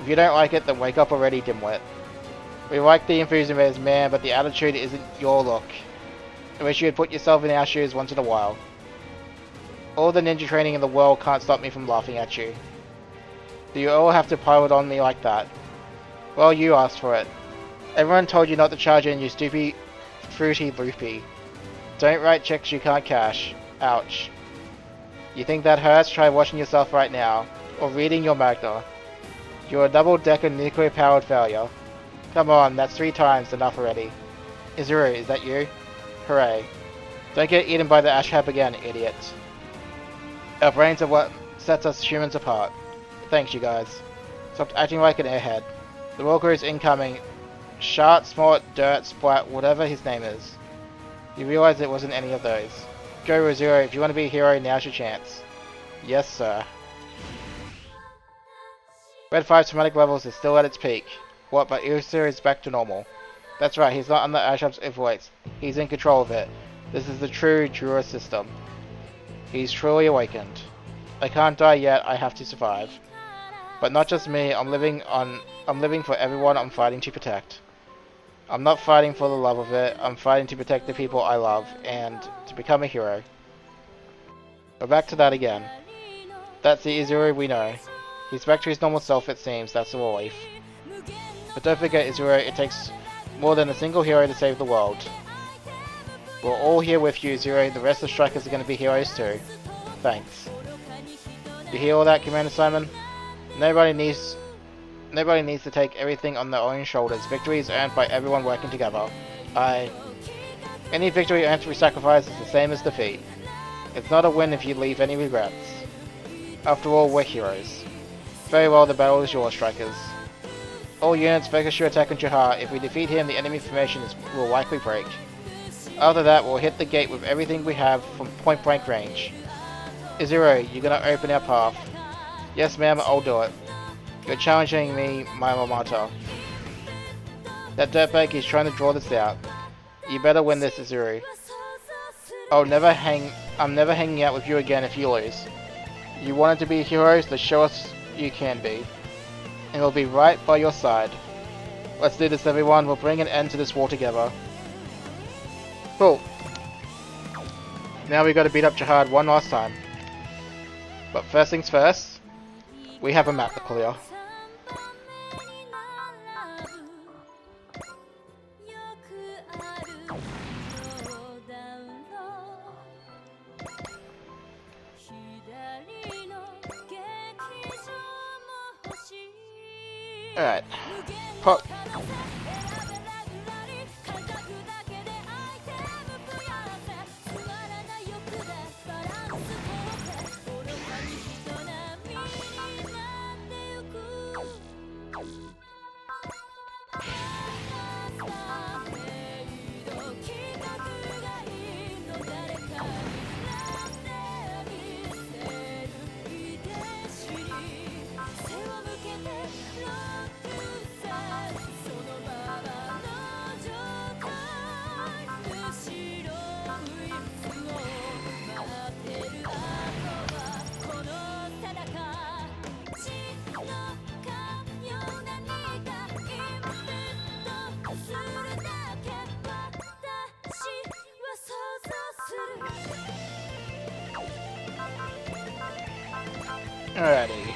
If you don't like it, then wake up already, dimwit. We like the enthusiasm, man, but the attitude isn't your look. I wish you had put yourself in our shoes once in a while. All the ninja training in the world can't stop me from laughing at you. Do you all have to pilot on me like that? Well, you asked for it. Everyone told you not to charge in, you stupid fruity loopy. Don't write checks you can't cash. Ouch. You think that hurts? Try washing yourself right now. Or reading your Magna. You're a double-decker nuclear-powered failure. Come on, that's 3 times enough already. Izuru, is that you? Hooray. Don't get eaten by the Ashab again, idiot. Our brains are what sets us humans apart. Thanks, you guys. Stop acting like an airhead. The walker is incoming. Shart, Smart, Dirt, Splat, whatever his name is. You realize it wasn't any of those. Go Izuru, if you want to be a hero, now's your chance. Yes, sir. Red 5's traumatic levels is still at its peak. What, but Izuru is back to normal. That's right, he's not under Ashab's influence. He's in control of it. This is the true Jura system. He's truly awakened. I can't die yet, I have to survive. But not just me, I'm living for everyone I'm fighting to protect. I'm not fighting for the love of it, I'm fighting to protect the people I love, and to become a hero. Go back to that again. That's the Izuru we know. He's back to his normal self it seems, that's a relief. But don't forget Izuru, it takes more than a single hero to save the world. We're all here with you, Izuru, the rest of the strikers are going to be heroes too. Thanks. You hear all that, Commander Simon? Nobody needs to take everything on their own shoulders. Victory is earned by everyone working together. Any victory earned through sacrifice is the same as defeat. It's not a win if you leave any regrets. After all, we're heroes. Very well, the battle is yours, strikers. All units, focus your attack on Jahar. If we defeat him, the enemy formation will likely break. After that, we'll hit the gate with everything we have from point-blank range. Izuru, you're gonna open our path. Yes, ma'am, I'll do it. You're challenging me, my Momata. That dirtbag is trying to draw this out. You better win this, Izuru. I'm never hanging out with you again if you lose. You wanted to be heroes, so show us you can be. And we'll be right by your side. Let's do this, everyone. We'll bring an end to this war together. Cool. Now we gotta beat up Jihad one last time. But first things first, we have a map to clear. Alright. Pop. Alrighty.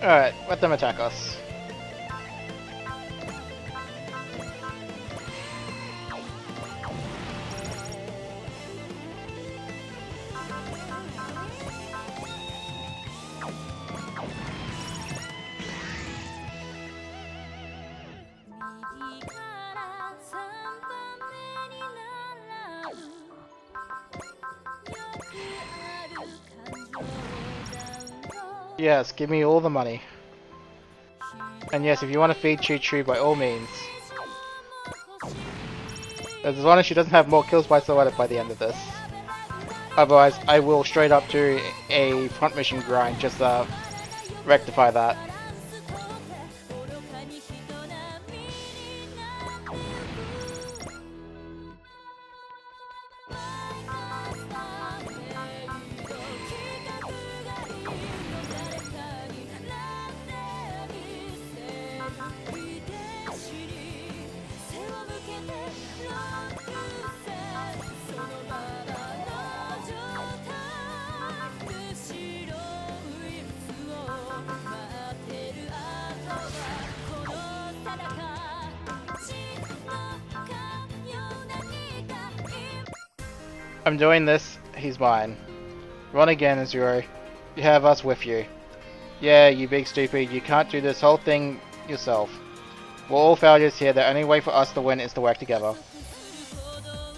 Alright, let them attack us. Yes, give me all the money. And yes, if you want to feed Choo-Choo, by all means. As long as she doesn't have more kills by Soeta by the end of this. Otherwise, I will straight up do a front mission grind just to rectify that. I'm doing this, he's mine. Run again, Azuro. You have us with you. Yeah, you big stupid, you can't do this whole thing yourself. We're all failures here, the only way for us to win is to work together.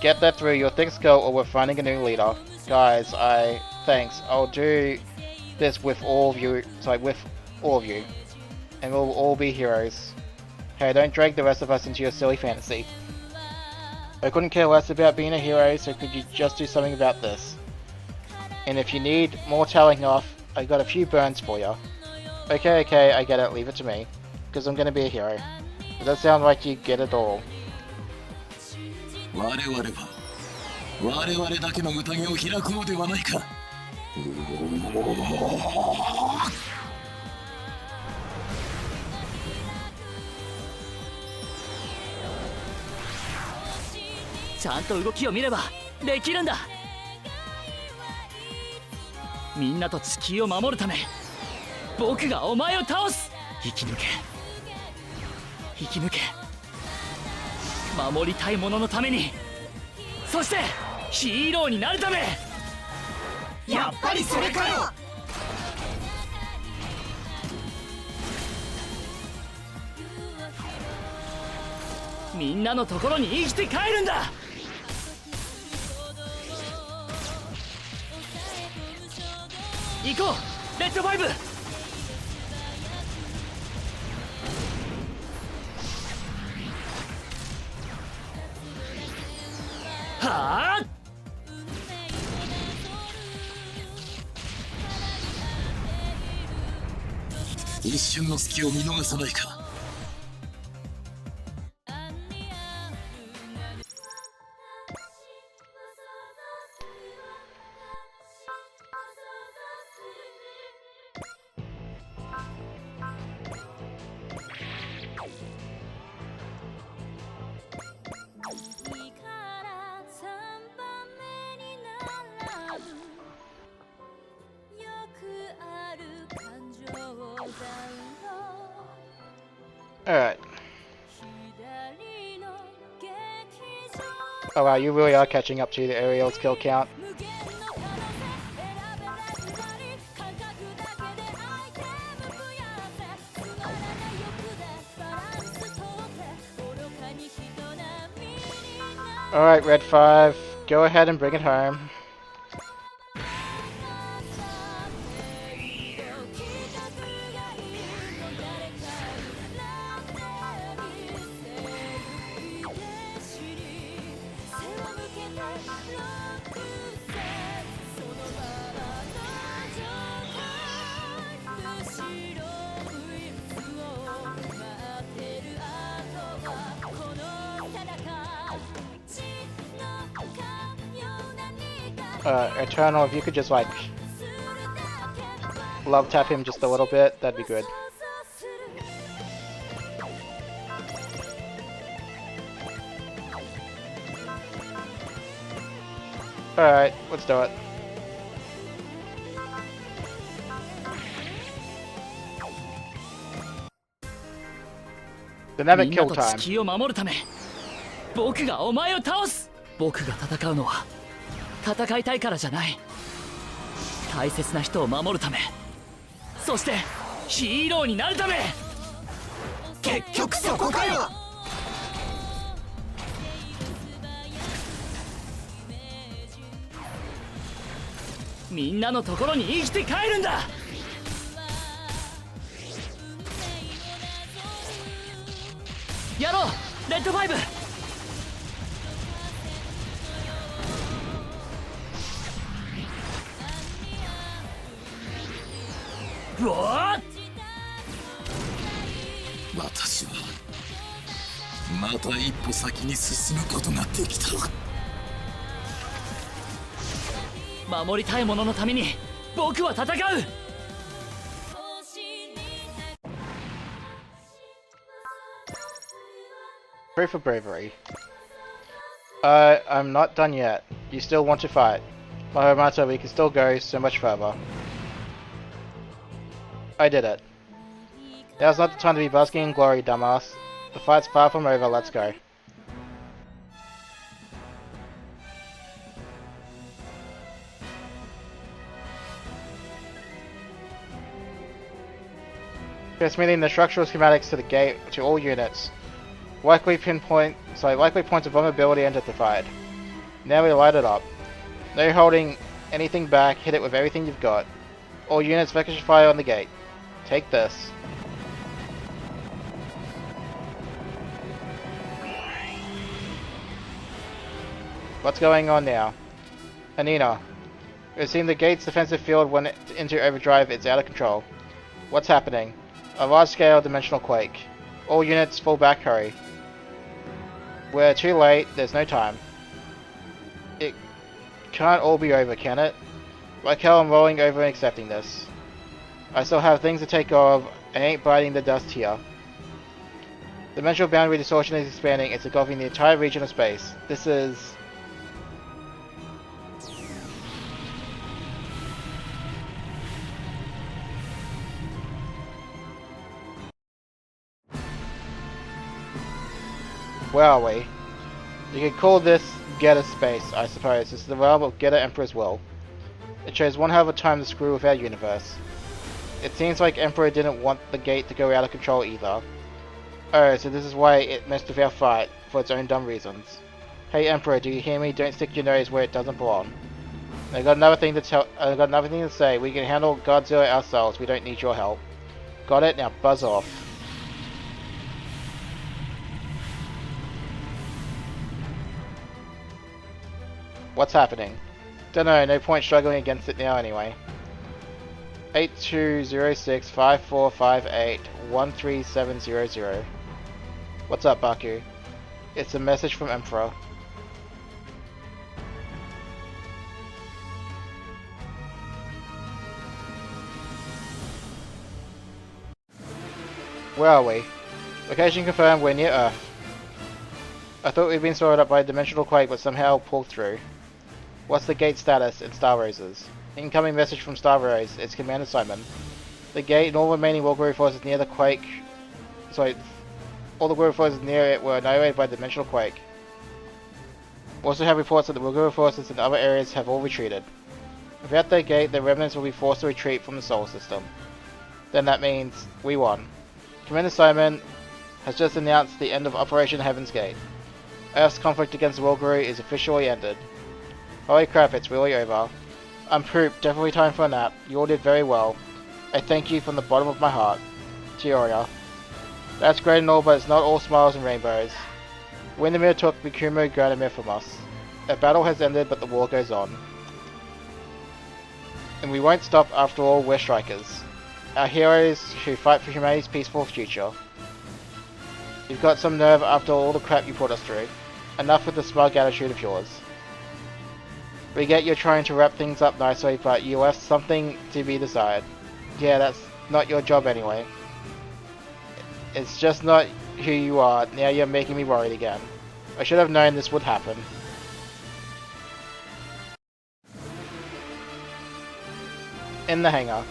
Get that through your thick skull or we're finding a new leader. Guys, thanks. I'll do this with all of you, and we'll all be heroes. Hey, don't drag the rest of us into your silly fantasy. I couldn't care less about being a hero, so could you just do something about this? And if you need more telling off, I got a few burns for you. Okay, I get it, leave it to me. Because I'm gonna be a hero. It does sound like you get it all. 我々は我々だけの宴を開こうではないか。ちゃんと動きを見ればできるんだ。みんなと地球を守るため僕がお前を倒す。生き抜け生き抜け、守りたいもののために、そしてヒーローになるため。やっぱりそれかよ。みんなのところに生きて帰るんだ。行こうレッドファイブ。はあ、一瞬の隙を見逃さないか。Alright. Oh wow, you really are catching up to the Ariel's kill count. Alright, Red 5, go ahead and bring it home. Eternal, if you could just like love tap him just a little bit, that'd be good. Alright, let's do it. Dynamic kill time. 地球を守るため僕がお前を倒す。僕が戦うのは戦いたいからじゃない。大切な人を守るため、そしてヒーローになるため。結局そこかよ。みんなのところに生きて帰るんだ。やろうレッドファイブ。うわっ、私はまた一歩先に進むことができた。守りたいもののために僕は戦う。Pray for bravery. I'm not done yet. You still want to fight. Mahamata, we can still go so much further. I did it. Now's not the time to be basking in glory, dumbass. The fight's far from over, let's go. Transmitting the structural schematics to the gate to all units. Likely points of vulnerability identified. Now we light it up. No holding anything back, hit it with everything you've got. All units focus fire on the gate. Take this. What's going on now? Anina. It seems the gate's defensive field went into overdrive. It's out of control. What's happening? A large-scale dimensional quake. All units fall back, hurry. We're too late, there's no time. It can't all be over, can it? Like how I'm rolling over and accepting this. I still have things to take care of. I ain't biting the dust here. The dimensional boundary distortion is expanding. It's engulfing the entire region of space. This is... Where are we? You could call this Geta Space, I suppose. This is the realm of Geta Emperor's will. It shows one hell of a time to screw with our universe. It seems like Emperor didn't want the gate to go out of control either. Oh, so this is why it messed with our fight, for its own dumb reasons. Hey Emperor, do you hear me? Don't stick your nose where it doesn't belong. I got another thing to say. We can handle Godzilla ourselves. We don't need your help. Got it? Now buzz off. What's happening? Dunno, no point struggling against it now anyway. 8206-5458-13700. What's up, Baku? It's a message from Emperor. Where are we? Location confirmed, we're near Earth. I thought we'd been swallowed up by a dimensional quake, but somehow pulled through. What's the gate status in Star Roses? Incoming message from Star Rose. It's Commander Simon. The gate and all remaining Warguru forces near the quake... all the Warguru forces near it were annihilated by the dimensional quake. We also have reports that the Warguru forces in other areas have all retreated. Without the gate, the remnants will be forced to retreat from the solar system. Then that means we won. Commander Simon has just announced the end of Operation Heaven's Gate. Earth's conflict against the Warguru is officially ended. Holy crap, it's really over. I'm pooped, definitely time for a nap. You all did very well. I thank you from the bottom of my heart. Teoria. That's great and all, but it's not all smiles and rainbows. Windermere took Mikumu Granamir from us. A battle has ended, but the war goes on. And we won't stop. After all, we're strikers. Our heroes who fight for humanity's peaceful future. You've got some nerve after all the crap you put us through. Enough with the smug attitude of yours. We get you're trying to wrap things up nicely, but you left something to be desired. Yeah, that's not your job anyway. It's just not who you are. Now you're making me worried again. I should have known this would happen. In the hangar.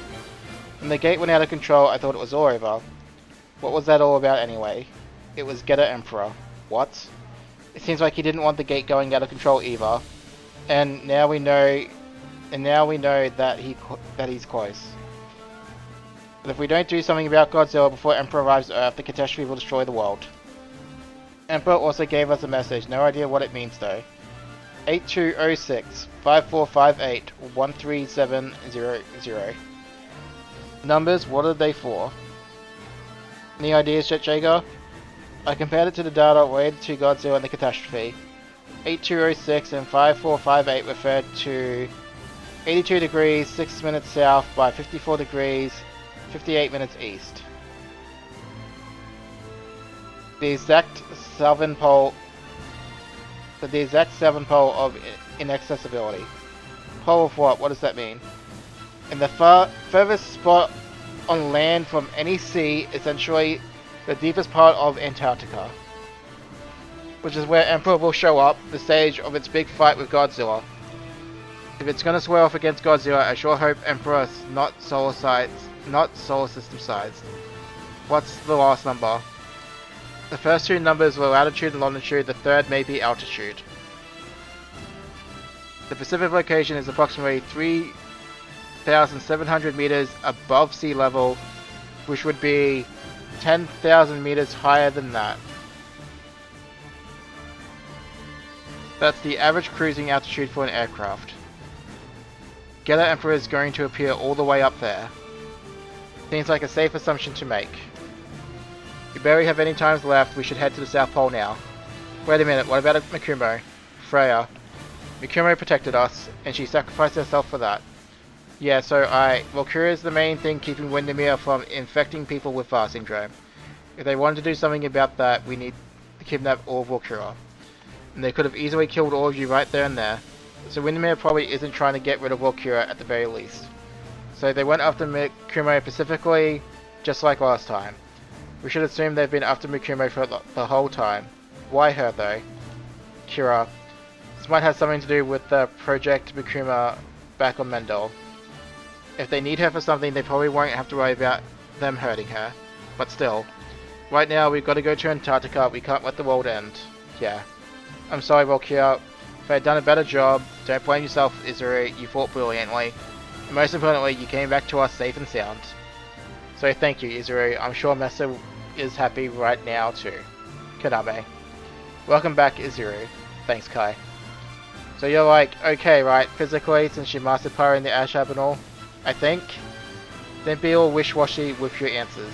When the gate went out of control, I thought it was all over. What was that all about anyway? It was Geta Emperor. What? It seems like he didn't want the gate going out of control either. And now we know that he's close. But if we don't do something about Godzilla before Emperor arrives at Earth, the catastrophe will destroy the world. Emperor also gave us a message, no idea what it means though. 8206-5458-13700. Numbers, what are they for? Any ideas, Jet Jager? I compared it to the data related to Godzilla and the catastrophe. 8206 and 5458 referred to 82 degrees 6 minutes south by 54 degrees 58 minutes east. The exact southern pole of inaccessibility. Pole of what? What does that mean? In the furthest spot on land from any sea, essentially the deepest part of Antarctica. Which is where Emperor will show up, the stage of its big fight with Godzilla. If it's gonna square off against Godzilla, I sure hope Emperor's not solar system sized. What's the last number? The first two numbers were latitude and longitude, the third may be altitude. The specific location is approximately 3,700 meters above sea level, which would be 10,000 meters higher than that. That's the average cruising altitude for an aircraft. Geta Emperor is going to appear all the way up there. Seems like a safe assumption to make. We barely have any times left, we should head to the South Pole now. Wait a minute, what about Makumo? Freya. Mikumo protected us, and she sacrificed herself for that. Yeah, so Valkyria is the main thing keeping Windermere from infecting people with VAR syndrome. If they wanted to do something about that, we need to kidnap all of Valkyria. And they could have easily killed all of you right there and there. So Windermere probably isn't trying to get rid of Valkyria at the very least. So they went after Mikumo specifically, just like last time. We should assume they've been after Mikumo for the whole time. Why her though? Kira. This might have something to do with the Project Mikuma back on Mendel. If they need her for something, they probably won't have to worry about them hurting her. But still, right now we've got to go to Antarctica, we can't let the world end. Yeah. I'm sorry, Valkyria. If I had done a better job, don't blame yourself, Izuru, you fought brilliantly. And most importantly, you came back to us safe and sound. So thank you, Izuru. I'm sure Mesa is happy right now too. Kaname. Welcome back, Izuru. Thanks, Kai. So you're like, okay, right, physically, since you mastered power in the Ashab and all, I think? Don't be all wish-washy with your answers.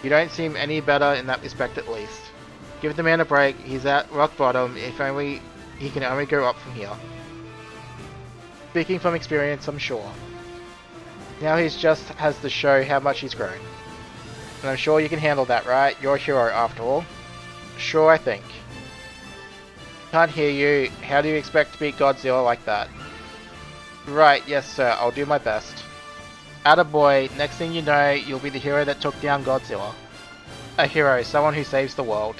You don't seem any better in that respect at least. Give the man a break, he's at rock bottom, if only he can only go up from here. Speaking from experience, I'm sure. Now he's just has to show how much he's grown. And I'm sure you can handle that, right? You're a hero after all. Sure, I think. Can't hear you. How do you expect to beat Godzilla like that? Right, yes sir, I'll do my best. Attaboy, next thing you know, you'll be the hero that took down Godzilla. A hero, someone who saves the world.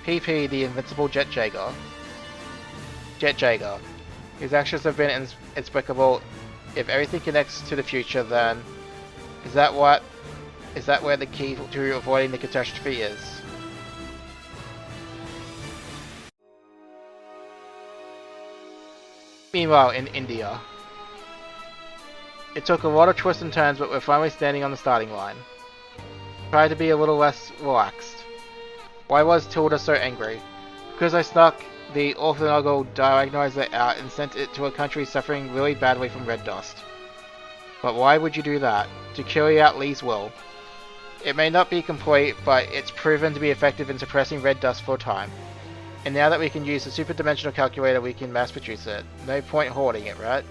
PP, the invincible Jet Jaeger. Jet Jaeger. His actions have been inexplicable. If everything connects to the future, then is that where the key to avoiding the catastrophe is? Meanwhile, in India. It took a lot of twists and turns, but we're finally standing on the starting line. Try to be a little less relaxed. Why was Tilda so angry? Because I snuck the orthogonal diagnosizer out and sent it to a country suffering really badly from red dust. But why would you do that? To carry out Lee's will. It may not be complete, but it's proven to be effective in suppressing red dust for a time. And now that we can use the super-dimensional calculator, we can mass produce it. No point hoarding it, right?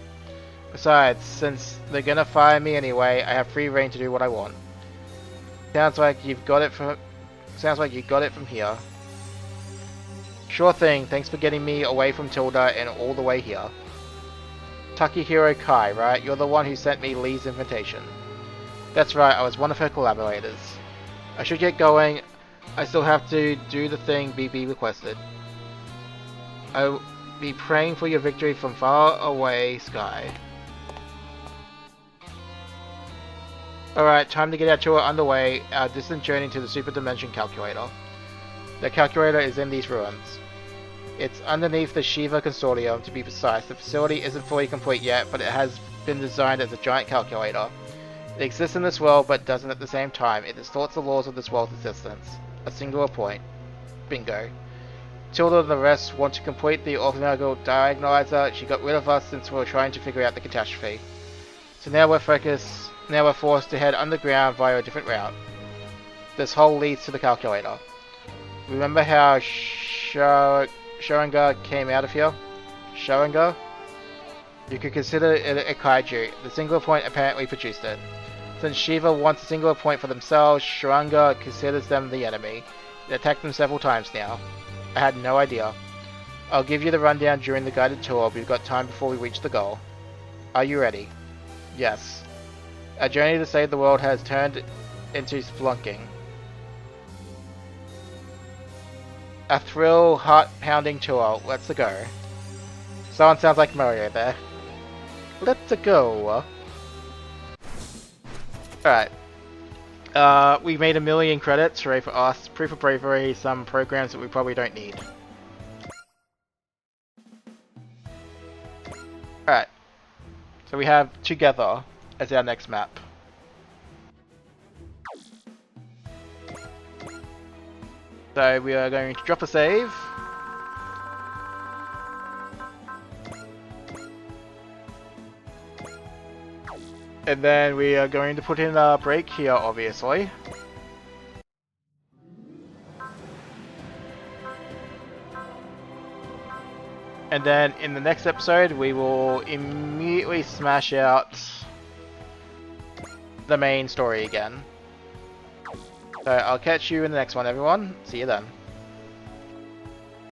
Besides, since they're gonna fire me anyway, I have free reign to do what I want. Sounds like you got it from here. Sure thing, thanks for getting me away from Tilda and all the way here. Takahiro Kai, right? You're the one who sent me Lee's invitation. That's right, I was one of her collaborators. I should get going. I still have to do the thing BB requested. I'll be praying for your victory from far away sky. Alright, time to get our tour underway, our distant journey to the Super Dimension Calculator. The calculator is in these ruins. It's underneath the Shiva Consortium, to be precise. The facility isn't fully complete yet, but it has been designed as a giant calculator. It exists in this world, but doesn't at the same time. It distorts the laws of this world's existence. A singular point. Bingo. Tilda and the rest want to complete the orthogonal diagonalizer. She got rid of us since we were trying to figure out the catastrophe. So now we're forced to head underground via a different route. This hole leads to the calculator. Remember how Sharinga came out of here? Sharinga? You could consider it a kaiju. The singular point apparently produced it. Since Shiva wants a singular point for themselves, Sharinga considers them the enemy. It attacked them several times now. I had no idea. I'll give you the rundown during the guided tour, but we've got time before we reach the goal. Are you ready? Yes. Our journey to save the world has turned into splunking. A thrill, heart-pounding tour. Let's go. Someone sounds like Mario there. Let's go. Alright. We made 1 million credits, hooray for us. Proof of bravery, some programs that we probably don't need. Alright. So we have Together as our next map. So we are going to drop a save. And then we are going to put in a break here, obviously. And then in the next episode, we will immediately smash out the main story again. So I'll catch you in the next one, everyone. See you then.